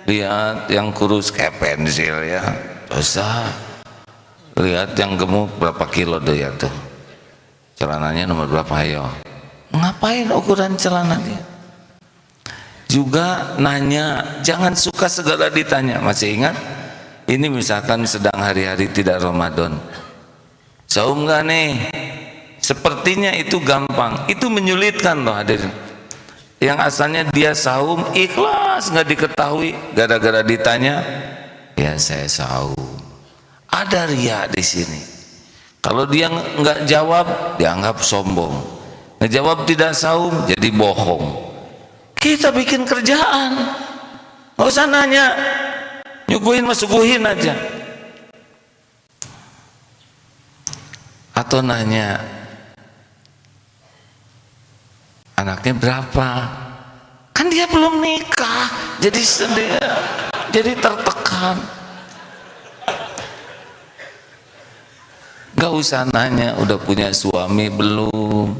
Lihat yang kurus kayak pensil, ya, dosa. Lihat yang gemuk berapa kilo dia tuh, celananya nomor berapa, ayo. Ngapain ukuran celana dia? Juga nanya, jangan suka segala ditanya. Masih ingat? Ini misalkan sedang hari-hari tidak Ramadan, saum gak nih? Sepertinya itu gampang, itu menyulitkan loh hadirin. Yang asalnya dia saum ikhlas, nggak diketahui, gara-gara ditanya, ya saya saum. Ada ria di sini. Kalau dia nggak jawab, dianggap sombong. Ngejawab tidak saum, jadi bohong. Kita bikin kerjaan, nggak usah nanya, nyuguhin masuguhin aja. Atau nanya, anaknya berapa? Kan dia belum nikah, jadi sedih, jadi tertekan. Gak usah nanya udah punya suami belum,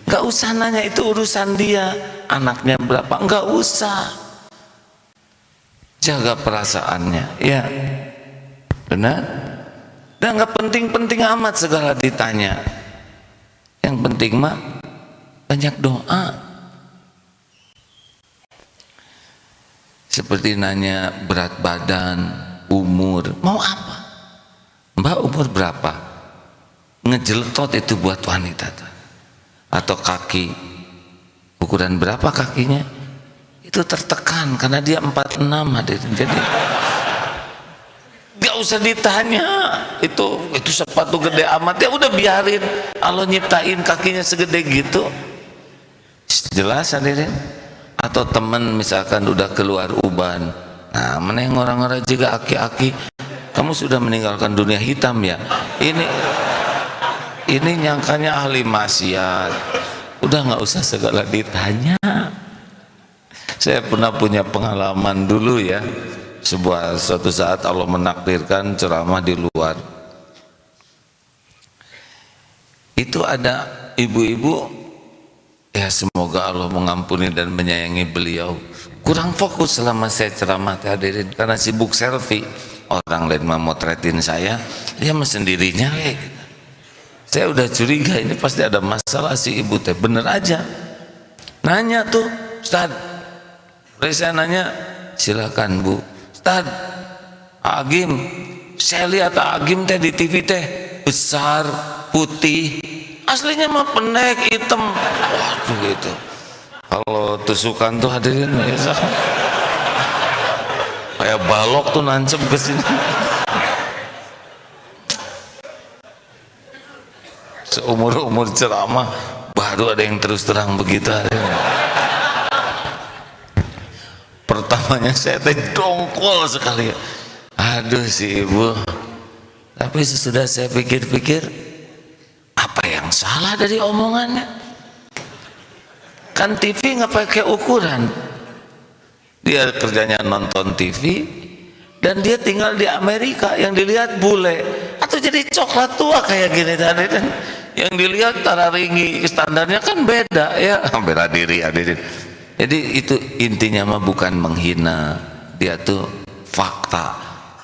gak usah nanya, itu urusan dia. Anaknya berapa, gak usah. Jaga perasaannya, ya, benar. Dan gak penting-penting amat segala ditanya. Yang penting mah banyak doa. Seperti nanya berat badan, umur, mau apa? Mbak umur berapa? Ngejeletot itu buat wanita. Atau kaki, ukuran berapa kakinya? Itu tertekan karena dia 46 hadirin. Jadi gak usah ditanya itu sepatu gede amat, ya udah biarin. Allah nyiptain kakinya segede gitu, jelas hadirin. Atau teman misalkan udah keluar uban, nah mana yang orang-orang juga aki-aki, kamu sudah meninggalkan dunia hitam ya, ini nyangkanya ahli maksiat. Udah nggak usah segala ditanya. Saya pernah punya pengalaman dulu ya, suatu saat Allah menakdirkan ceramah di luar. Itu ada ibu-ibu, ya semoga Allah mengampuni dan menyayangi beliau, kurang fokus selama saya ceramah hadirin, karena sibuk selfie. Orang lain memotretin saya, dia sendirinya gitu. Saya udah curiga ini pasti ada masalah si ibu teh. Bener aja nanya tuh, Ustad, saya nanya, silakan Bu. Ustad, Agim, saya lihat Agim teh di TV teh besar, putih, aslinya mah pendek, hitam. Waduh gitu. Kalau tusukan tuh hadirin ya, kayak balok tuh nancep ke sini. Seumur-umur ceramah baru ada yang terus terang begitu. Pertamanya saya teh dongkol sekali. Aduh si ibu. Tapi sesudah saya pikir-pikir, apa yang salah dari omongannya? Kan TV nggak pakai ukuran. Dia kerjanya nonton TV dan dia tinggal di Amerika, yang dilihat bule atau jadi coklat tua kayak gini tadi, dan yang dilihat tararingi, standarnya kan beda ya, bela diri hadirin. Jadi itu intinya mah bukan menghina, dia tuh fakta,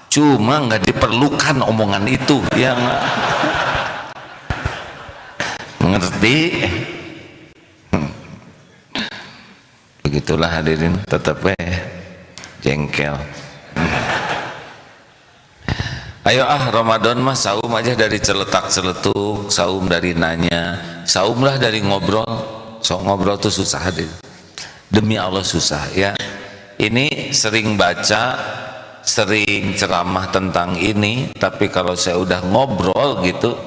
cuma nggak diperlukan omongan itu, yang mengerti. Begitulah hadirin, tetap jengkel. Ayo Ramadan mah saum aja dari celetak-celetuk, saum dari nanya, saumlah dari ngobrol. So ngobrol tuh susah hadir. Demi Allah susah ya. Ini sering baca, sering ceramah tentang ini, tapi kalau saya udah ngobrol gitu,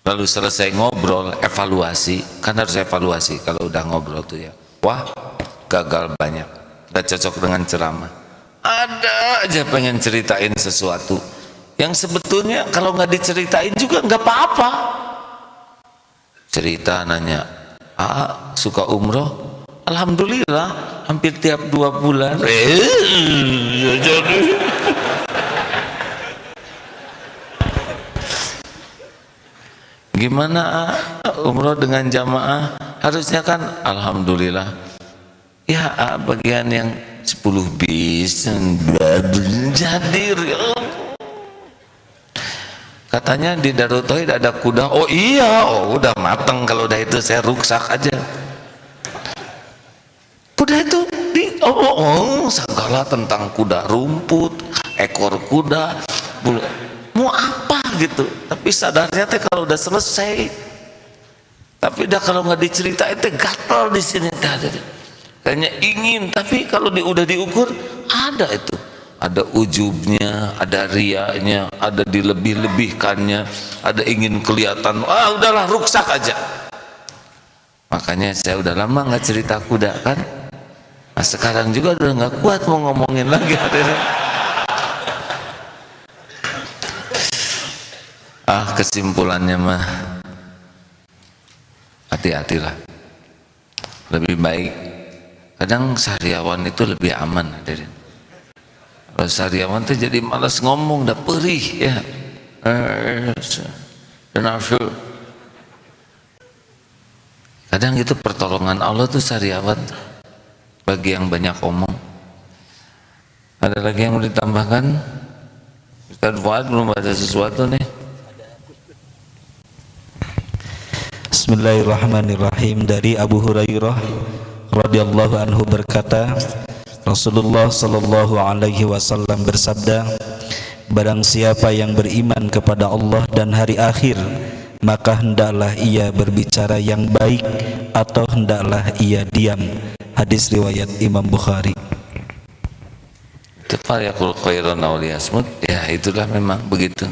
lalu selesai ngobrol, evaluasi, kan harus evaluasi kalau udah ngobrol tuh ya. Wah, gagal banyak, gak cocok dengan ceramah. Ada aja pengen ceritain sesuatu yang sebetulnya kalau nggak diceritain juga nggak apa-apa. Cerita nanya, suka umroh? Alhamdulillah, hampir tiap 2 bulan. Jadi gimana umroh dengan jamaah? Harusnya kan alhamdulillah. Ya bagian yang 10 bis jadi katanya di Darut Tauhid ada kuda. Oh iya, udah mateng kalau udah itu saya ruksak aja. Kuda itu segala tentang kuda, rumput, ekor kuda, mau apa gitu. Tapi sadarnya teh kalau udah selesai. Tapi udah kalau nggak diceritain teh gatal di sini teh. Kayaknya ingin, tapi kalau udah diukur ada itu. Ada ujubnya, ada riaknya, ada dilebih-lebihkannya, ada ingin kelihatan. Udahlah ruksak aja. Makanya saya udah lama nggak cerita kuda kan. Nah, sekarang juga udah nggak kuat mau ngomongin lagi. Kesimpulannya mah hati-hatilah. Lebih baik. Kadang sariawan itu lebih aman, hadirin. Kalau sariawan itu jadi malas ngomong, dah perih ya. Kadang itu pertolongan Allah tuh sariawan bagi yang banyak omong. Ada lagi yang mau ditambahkan? Ustaz Fuad belum ada sesuatu nih. Bismillahirrahmanirrahim. Dari Abu Hurairah radhiyallahu anhu berkata, Rasulullah sallallahu alaihi wasallam bersabda, barang siapa yang beriman kepada Allah dan hari akhir, maka hendaklah ia berbicara yang baik atau hendaklah ia diam. Hadis riwayat Imam Bukhari. Tafayaqul khairan aw liyasmut. Ya itulah memang begitu.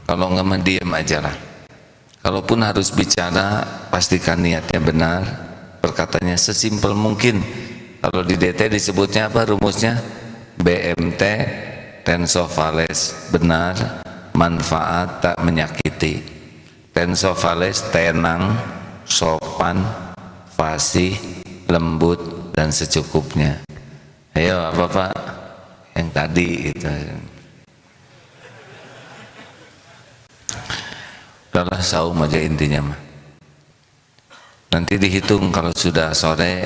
Kalau nggak mendiam aja lah. Kalaupun harus bicara, pastikan niatnya benar, perkataannya sesimpel mungkin. Kalau di DT disebutnya apa rumusnya? BMT, tensofales, benar, manfaat, tak menyakiti. Tensofales, tenang, sopan, fasih, lembut, dan secukupnya. Ayo apa Pak? Yang tadi itu. Udahlah saum aja intinya mah. Nanti dihitung kalau sudah sore,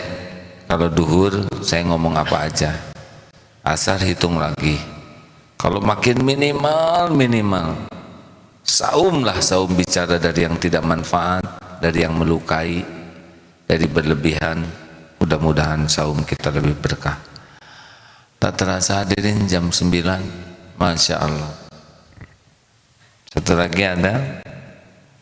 kalau duhur saya ngomong apa aja. Asar hitung lagi. Kalau makin minimal, saumlah, saum bicara dari yang tidak manfaat, dari yang melukai, dari berlebihan. Mudah-mudahan saum kita lebih berkah. Tak terasa hadirin jam 9. Masya Allah. Satu lagi ada.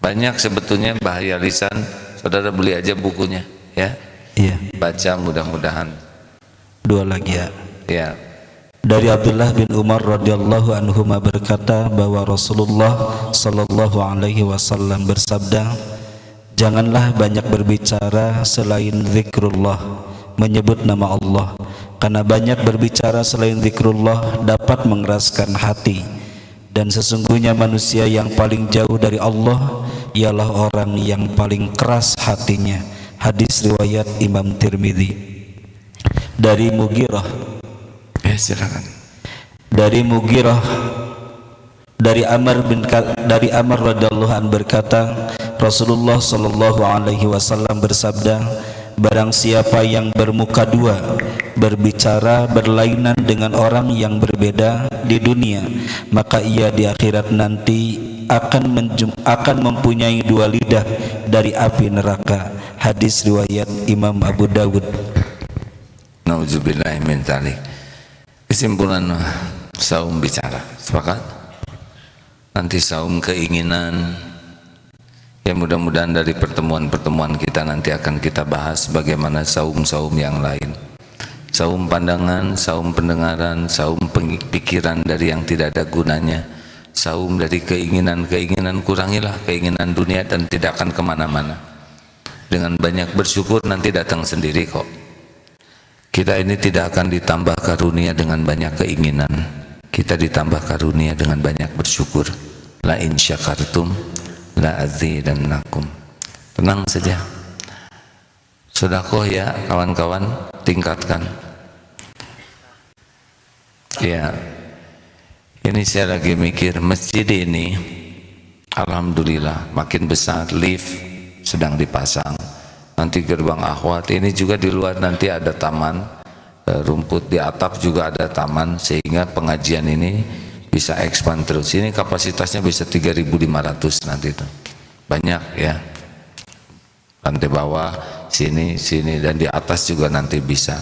Banyak sebetulnya bahaya lisan. Saudara beli aja bukunya ya. Iya. Baca mudah-mudahan. 2 lagi ya. Ya. Dari Abdullah bin Umar radhiyallahu anhuma berkata bahwa Rasulullah sallallahu alaihi wasallam bersabda, janganlah banyak berbicara selain zikrullah, menyebut nama Allah, karena banyak berbicara selain zikrullah dapat mengeraskan hati, dan sesungguhnya manusia yang paling jauh dari Allah ialah orang yang paling keras hatinya. Hadis riwayat Imam Tirmidzi. Dari Mughirah, Silakan. dari Mughirah, dari Amr radhiyallahu anhu berkata, Rasulullah sallallahu alaihi wasallam bersabda, barang siapa yang bermuka dua, berbicara berlainan dengan orang yang berbeda di dunia, maka ia di akhirat nanti akan mempunyai 2 lidah dari api neraka. Hadis riwayat Imam Abu Dawud. Nauzubillahi min dzalik. Kesimpulan saum bicara, sepakat? Nanti saum keinginan, Ya mudah-mudahan dari pertemuan-pertemuan kita nanti akan kita bahas bagaimana saum-saum yang lain. Saum pandangan, saum pendengaran, saum pikiran dari yang tidak ada gunanya. Saum dari keinginan-keinginan, kurangilah keinginan dunia dan tidak akan kemana-mana. Dengan banyak bersyukur nanti datang sendiri kok. Kita ini tidak akan ditambah karunia dengan banyak keinginan. Kita ditambah karunia dengan banyak bersyukur. La in syakartum la azidannakum. Tenang saja. Sedekah ya kawan-kawan, tingkatkan. Ya. Ini saya lagi mikir masjid ini alhamdulillah makin besar, lift sedang dipasang. Nanti gerbang akhwat ini juga di luar nanti ada taman rumput, di atap juga ada taman sehingga pengajian ini bisa expand terus. Ini kapasitasnya bisa 3.500 nanti itu. Banyak ya. Lantai bawah, sini, dan di atas juga nanti bisa.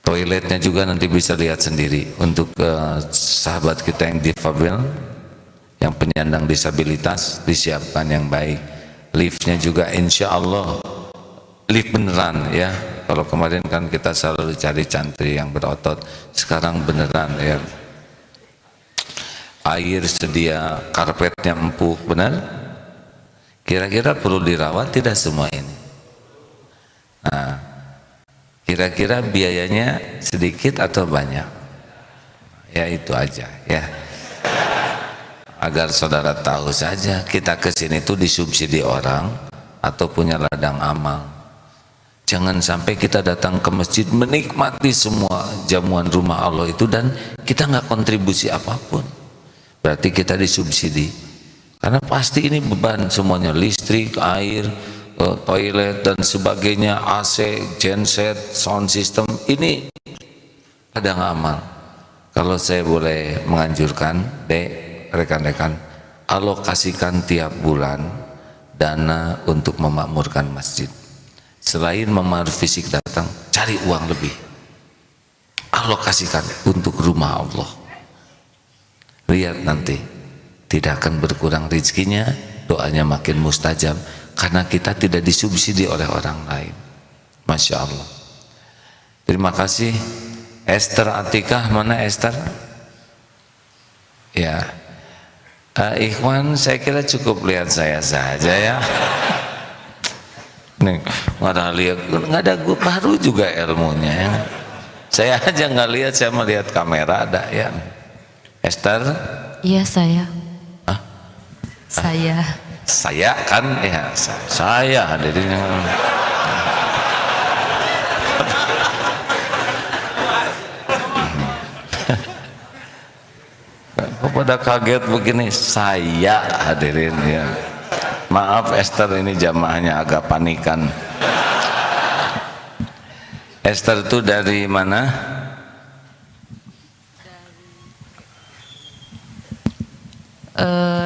Toiletnya juga nanti bisa lihat sendiri. Untuk sahabat kita yang difabel, yang penyandang disabilitas, disiapkan yang baik. Liftnya juga insya Allah lift beneran ya. Kalau kemarin kan kita selalu cari cantri yang berotot, sekarang beneran ya. Air sedia, karpetnya empuk, benar? Kira-kira perlu dirawat tidak semua ini? Nah, kira-kira biayanya sedikit atau banyak? Ya itu aja ya. Agar saudara tahu saja, kita kesini tuh disubsidi orang atau punya ladang amal. Jangan sampai kita datang ke masjid menikmati semua jamuan rumah Allah itu dan kita nggak kontribusi apapun. Berarti kita disubsidi. Karena pasti ini beban semuanya, listrik, air, toilet dan sebagainya, AC, genset, sound system, ini ladang amal. Kalau saya boleh menganjurkan, rekan-rekan, alokasikan tiap bulan dana untuk memakmurkan masjid. Selain memakmur fisik datang, cari uang lebih, alokasikan untuk rumah Allah. Lihat nanti tidak akan berkurang rezekinya, doanya makin mustajab karena kita tidak disubsidi oleh orang lain. Masya Allah. Terima kasih. Esther Atikah, mana Esther? Ya. Ikhwan, saya kira cukup lihat saya saja ya. Nih, malah lihat nggak ada baru juga ilmunya. Ya. Saya aja nggak lihat, saya melihat kamera ada ya. Esther? Iya saya. Hah? Saya kan ya saya hadirin. Kok pada kaget begini? Saya hadirin ya. Maaf Esther, ini jamaahnya agak panikan. Esther itu dari mana?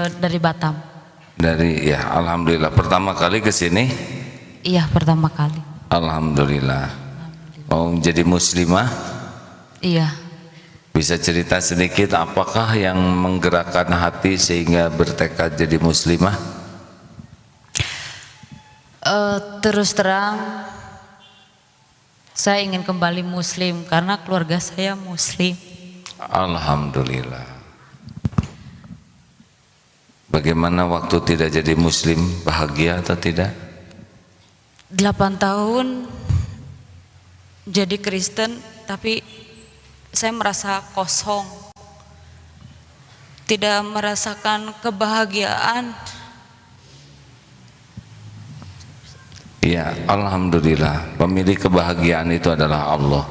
Dari Batam. Dari ya, alhamdulillah. Pertama kali ke sini? Iya, pertama kali. Alhamdulillah. Mau jadi muslimah? Iya. Bisa cerita sedikit apakah yang menggerakkan hati sehingga bertekad jadi muslimah? Terus terang, saya ingin kembali muslim karena keluarga saya muslim. Alhamdulillah. Bagaimana waktu tidak jadi muslim, bahagia atau tidak? 8 tahun jadi Kristen, tapi saya merasa kosong, tidak merasakan kebahagiaan. Ya, alhamdulillah. Pemilik kebahagiaan itu adalah Allah.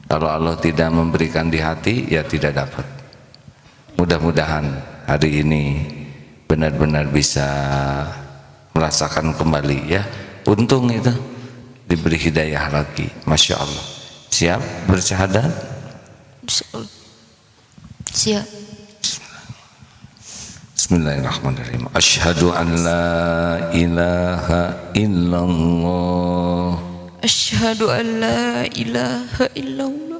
Kalau Allah tidak memberikan di hati, ya tidak dapat. Mudah-mudahan hari ini benar-benar bisa merasakan kembali ya. Untung itu diberi hidayah lagi. Masya Allah. Siap bersyahadat? Siap. Bismillahirrahmanirrahim. Asyhadu an la ilaha illallah. Asyhadu an la ilaha illallah.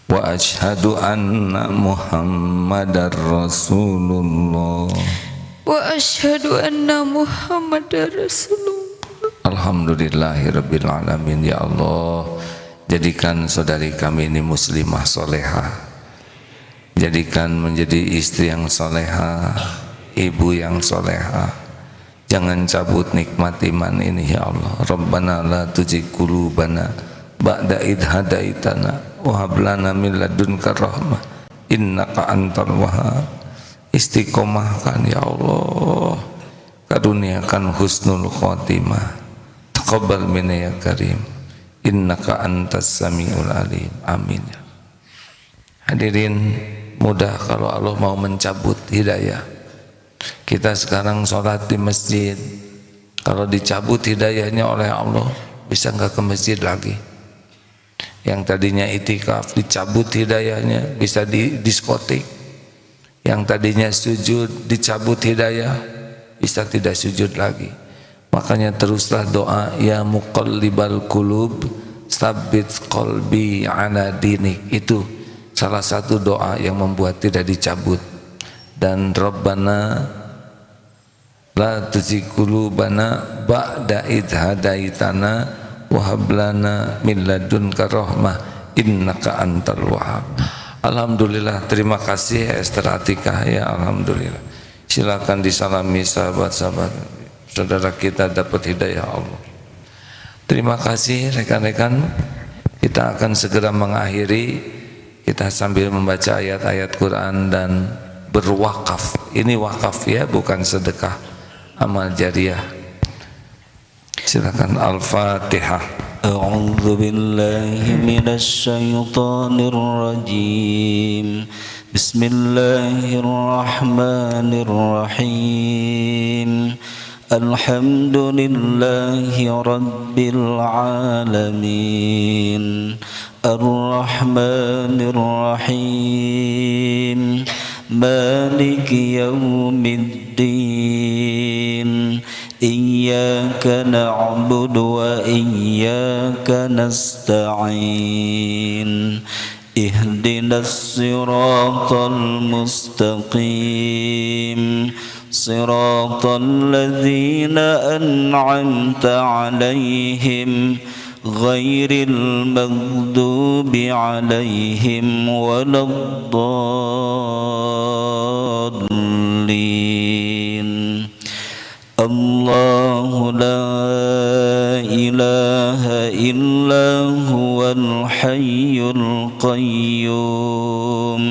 Wa asyhadu anna Muhammadar Rasulullah. وأشهد أن محمد رسول الله. Alhamdulillahirabbil alamin. Ya Allah, jadikan saudari kami ini muslimah solehah, jadikan menjadi istri yang solehah, ibu yang solehah. Jangan cabut nikmat iman ini ya Allah. Rabbana la tuzigh qulubana ba'da idh hadaitana wa hab lana min ladunka rahmah innaka antal wahhab. Istiqomahkan ya Allah, karuniakan husnul khotimah. Taqabbal minna ya karim, innaka antas samiul alim. Amin ya. Hadirin, mudah kalau Allah mau mencabut hidayah. Kita sekarang sholat di masjid, kalau dicabut hidayahnya oleh Allah, bisa nggak ke masjid lagi. Yang tadinya itikaf dicabut hidayahnya, bisa di diskotik. Yang tadinya sujud dicabut hidayah, bisa tidak sujud lagi. Makanya teruslah doa, ya muqallibal qulub tsabbit qalbi ala dinik. Itu salah satu doa yang membuat tidak dicabut. Dan Rabbana la tuzigh qulubana ba'da idh hadaitana wa hab lana min ladunka rahmah innaka antal wahhab. Alhamdulillah, terima kasih Esther Atikah ya, alhamdulillah. Silakan disalami sahabat-sahabat, saudara kita dapat hidayah Allah. Terima kasih rekan-rekan. Kita akan segera mengakhiri, kita sambil membaca ayat-ayat Quran dan berwakaf. Ini wakaf ya, bukan sedekah, amal jariah. Silakan. Al-Fatihah. A'udzu billahi minasy syaithanir rajim. Bismillahirrahmanirrahim. Alhamdulillahi rabbil alamin. Ar-Rahmanir Rahim. Maliki yaumiddin. Iyyaka na'budu wa iyyaka nasta'in. Ihdinas siratal mustaqim. Siratal ladzina an'amta 'alaihim ghairil maghdubi 'alaihim waladdallin. Allahu la ilaha illa huwal hayyul qayyum.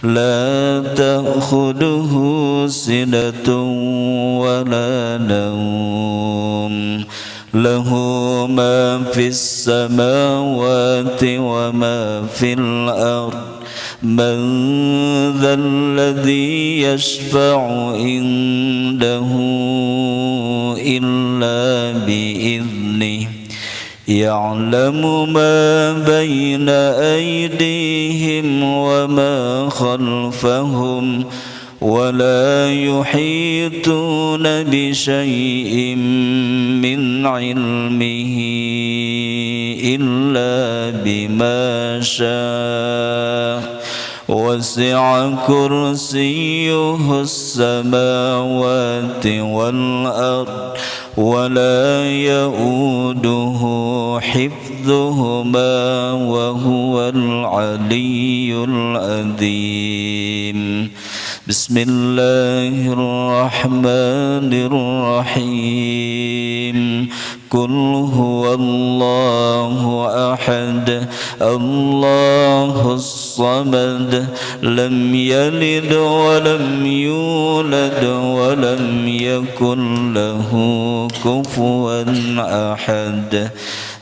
La ta'khudhuhu sinatun wa la nawm. Lahu ma fis samawati wa ma fil ardh. Man dhal ladzi yashfa'u indahu illa bi'idhnihi. Ya'lamu ma bayna aydihim wa ma khalfahum wa la yuhituna bi syai'in min 'ilmihi illa bima syaa. Wasi'a kursiyyuhu as-samawati wal ardh wa la ya'uduhu hifdhuhuma wa huwal 'aliyyul 'azim. Bismillahirrahmanirrahim. Qul huwallahu ahad. Allahus samad. Lam yalid wa lam yulad wa lam yakul lahu kufuwan ahad.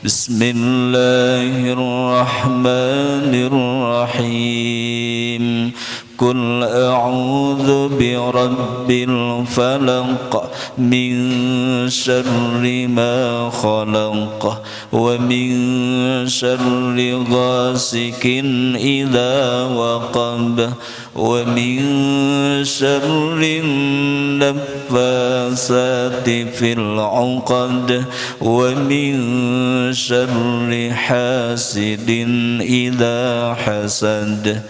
Bismillahirrahmanirrahim. Qul a'udzu birabbil falaq min syarri ma khalaq wa min syarri ghasikin idza waqab wa min syarri naffasati fil 'uqad wa min syarri hasidin idza hasad.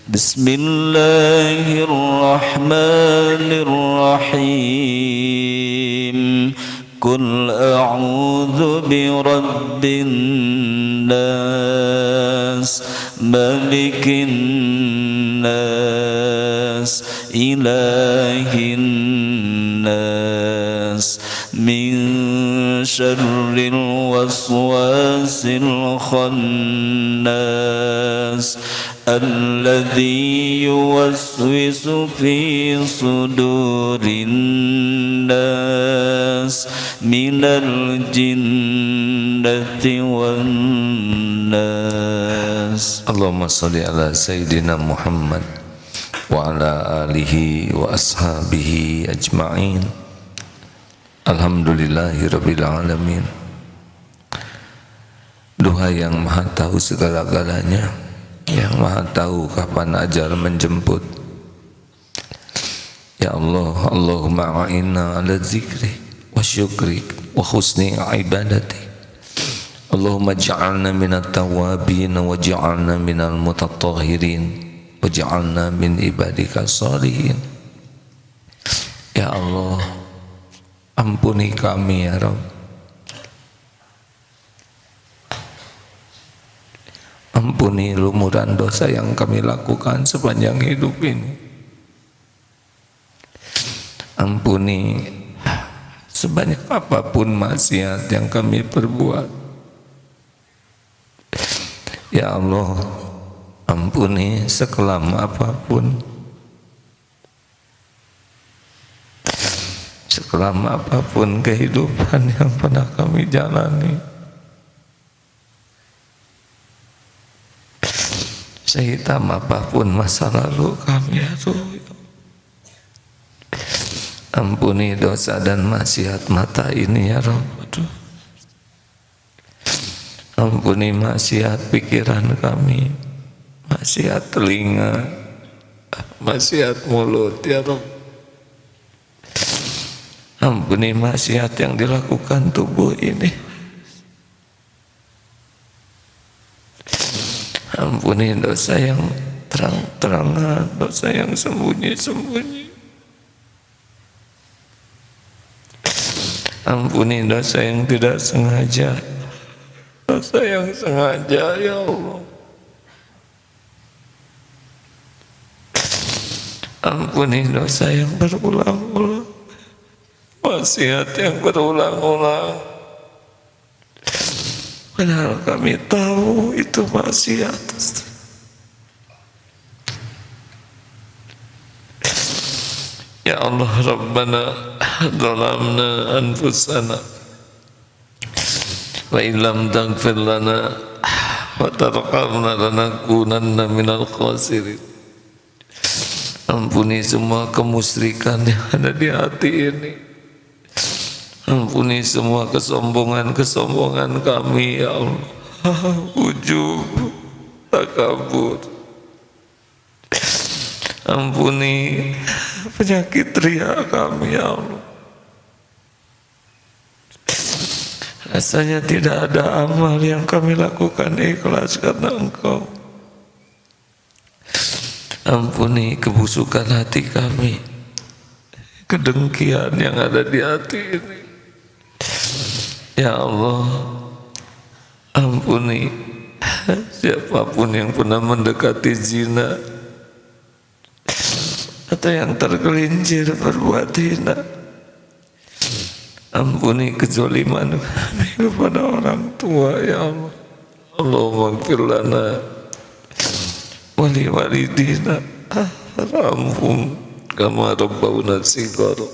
بسم الله الرحمن الرحيم قل أعوذ برب الناس ملك الناس إله الناس من شر الوسواس الخناس الذي يوسوس في صدور الناس من الجنة والناس. اللهم صل على سيدنا محمد وعلى آله وأصحابه أجمعين. Alhamdulillahirabbil alamin. Duha yang maha tahu segala-galanya, yang maha tahu kapan ajal menjemput. Ya Allah, Allahumma a'inna ala zikri wa syukri wa husni ibadati. Allahumma ja'alna minat tawabin wa ja'alna minal mutatahhirin wa ja'alna min ibadika salihin. Ya Allah, ampuni kami ya Rabb. Ampuni lumuran dosa yang kami lakukan sepanjang hidup ini. Ampuni sebanyak apapun maksiat yang kami perbuat. Ya Allah, ampuni sekelam apapun, sekelam apapun kehidupan yang pernah kami jalani, sehitam apapun masa lalu kami. Ampuni dosa dan maksiat mata ini ya Rabb. Ampuni maksiat pikiran kami, maksiat telinga, maksiat mulut ya Rabb. Ampuni maksiat yang dilakukan tubuh ini. Ampuni dosa yang terang-terangan, dosa yang sembunyi-sembunyi. Ampuni dosa yang tidak sengaja, dosa yang sengaja ya Allah. Ampuni dosa yang berulang-ulang, maksiat yang berulang-ulang, padahal kami tahu itu maksiat. Ya Allah, Rabbana zalamna anfusana wa illam taghfir lana wa tarhamna lanakunanna minal khasirin. Ampuni semua kemusyrikan yang ada di hati ini. Ampuni semua kesombongan kami ya Allah. Ujub, takabur. Ampuni penyakit ria kami ya Allah. Rasanya tidak ada amal yang kami lakukan ikhlas karena Engkau. Ampuni kebusukan hati kami, kedengkian yang ada di hati ini. Ya Allah, ampuni siapapun yang pernah mendekati zina atau yang tergelincir berbuat hina. Ampuni kezaliman kami kepada orang tua ya Allah. Allahumma ighfir lana wali walidina warhamhum kama rabbawna shighara.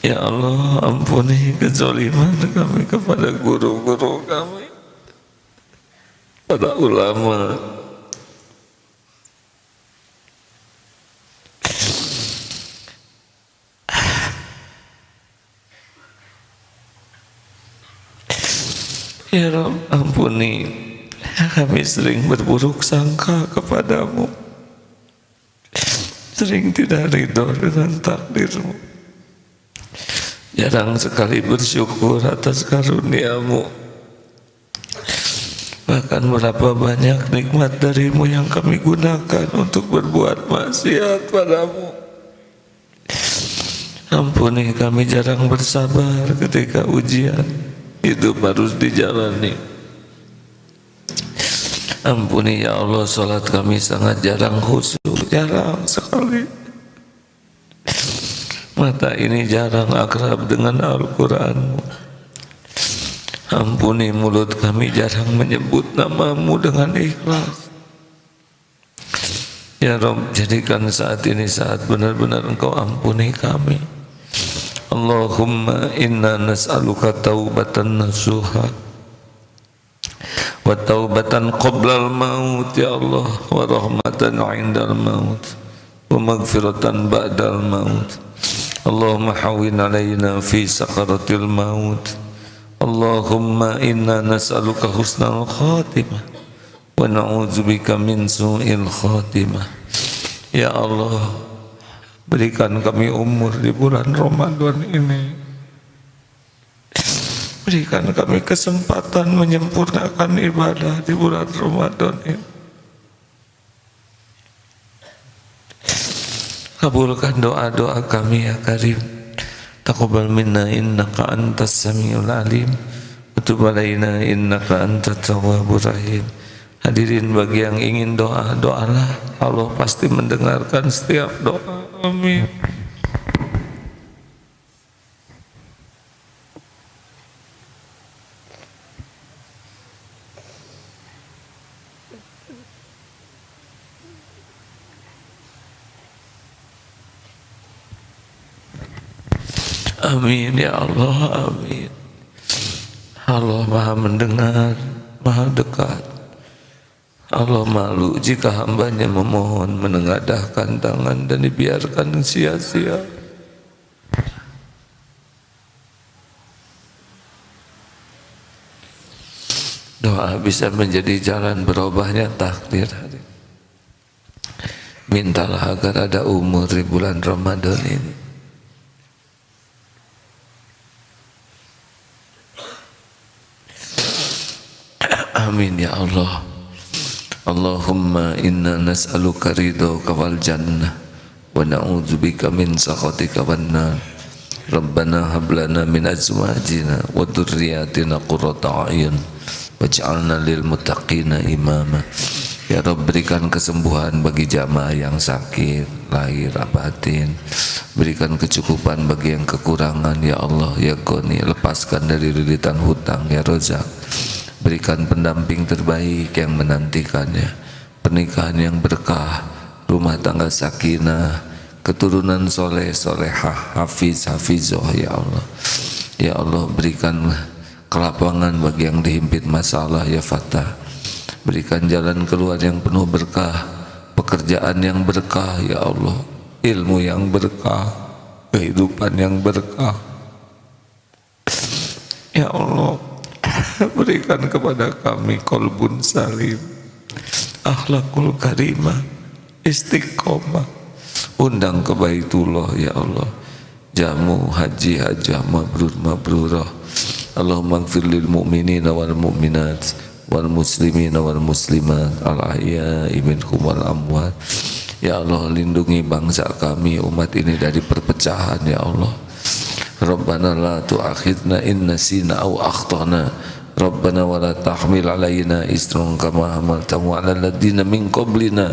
Ya Allah, ampuni kezaliman kami kepada guru-guru kami, para ulama. Ya Rabb, ampuni kami sering berburuk sangka kepadamu, sering tidak ridho dengan takdirmu, jarang sekali bersyukur atas karunia-Mu. Bahkan berapa banyak nikmat darimu yang kami gunakan untuk berbuat maksiat padamu. Ampuni kami jarang bersabar ketika ujian hidup harus dijalani. Ampuni ya Allah, salat kami sangat jarang khusyuk, jarang sekali. Mata ini jarang akrab dengan Al-Quranmu. Ampuni mulut kami jarang menyebut namamu dengan ikhlas. Ya Rabb, jadikan saat ini saat benar-benar Engkau ampuni kami. Allahumma inna nas'aluka taubatan nasuha wa taubatan qoblal maut ya Allah, wa rahmatan indal maut wa maghfiratan ba'dal maut. Allahumma hawin alaina fi sakaratil maut. Allahumma inna nas'aluka husnal khatimah wa na'udzubika min su'il khatimah. Ya Allah, berikan kami umur di bulan Ramadan ini. Berikan kami kesempatan menyempurnakan ibadah di bulan Ramadan ini. Kabulkan doa-doa kami ya Karim. Taqabbal minna innaka antas samiul alim wa tub alaina innaka antat tawwabur rahim. Hadirin, bagi yang ingin doa, doalah. Allah pasti mendengarkan setiap doa. Amin. Amin ya Allah, amin. Allah Maha mendengar, Maha dekat. Allah malu jika hambanya memohon, menengadahkan tangan dan dibiarkan sia-sia. Doa bisa menjadi jalan berubahnya takdir. Mintalah agar ada umur di bulan Ramadan ini. Amin ya Allah. Allahumma inna nas'aluka ridhaka wal jannah wa na'udzubika min sakhatika wan nar. Rabbana hab lana min azwajina wa dhurriyyatina qurrata a'yun waj'alna lil muttaqina imama. Ya Rabb, berikan kesembuhan bagi jamaah yang sakit lahir batin. Berikan kecukupan bagi yang kekurangan ya Allah ya Ghani. Lepaskan dari lilitan hutang ya Razak. Berikan pendamping terbaik yang menantikannya, pernikahan yang berkah, rumah tangga sakinah, keturunan soleh solehah, hafiz hafizoh ya Allah. Ya Allah, berikan kelapangan bagi yang dihimpit masalah ya Fatah. Berikan jalan keluar yang penuh berkah, pekerjaan yang berkah ya Allah, ilmu yang berkah, kehidupan yang berkah ya Allah. Berikan kepada kami kolbun salim, akhlakul karimah, istiqomah. Undang ke Baitullah ya Allah, jamu haji hajah mabrur mabrurah. Allahumma ighfir lil mu'minina wal mu'minat wal muslimina wal muslimat al ahya'i minhum wal amwat. Ya Allah, lindungi bangsa kami, umat ini dari perpecahan ya Allah. Rabbana la tu'akhidna in nasina aw akhtana. Rabbana wa la tahmil alaina isran kama hamaltahu ala alladziina min qablina.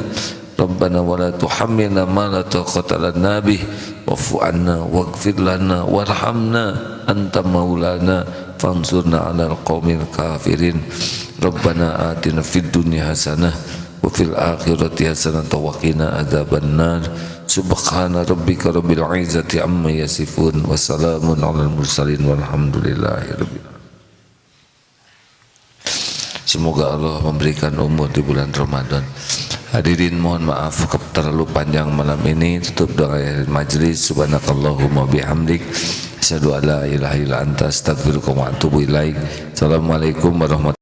Rabbana wa la tuhammilna ma la taqata lana bih wa'fu 'anna waghfir lana warhamna anta maulana fansurna 'alal qaumil kafirin. Rabbana atina fid dunya hasanah wa fil akhirati hasanah wa qina adzabannar. Subhana rabbika rabbil izzati amma yasifun wa salamun 'alal mursalin walhamdulillahi rabbil alamin. Semoga Allah memberikan umur di bulan Ramadan. Hadirin, mohon maaf terlalu panjang malam ini. Tutup doa majelis. Subhanakallahumma bihamdik, asyhadu an la ilaha illa anta, astaghfiruka wa atubu ilaik. Assalamualaikum warahmatullahi wabarakatuh.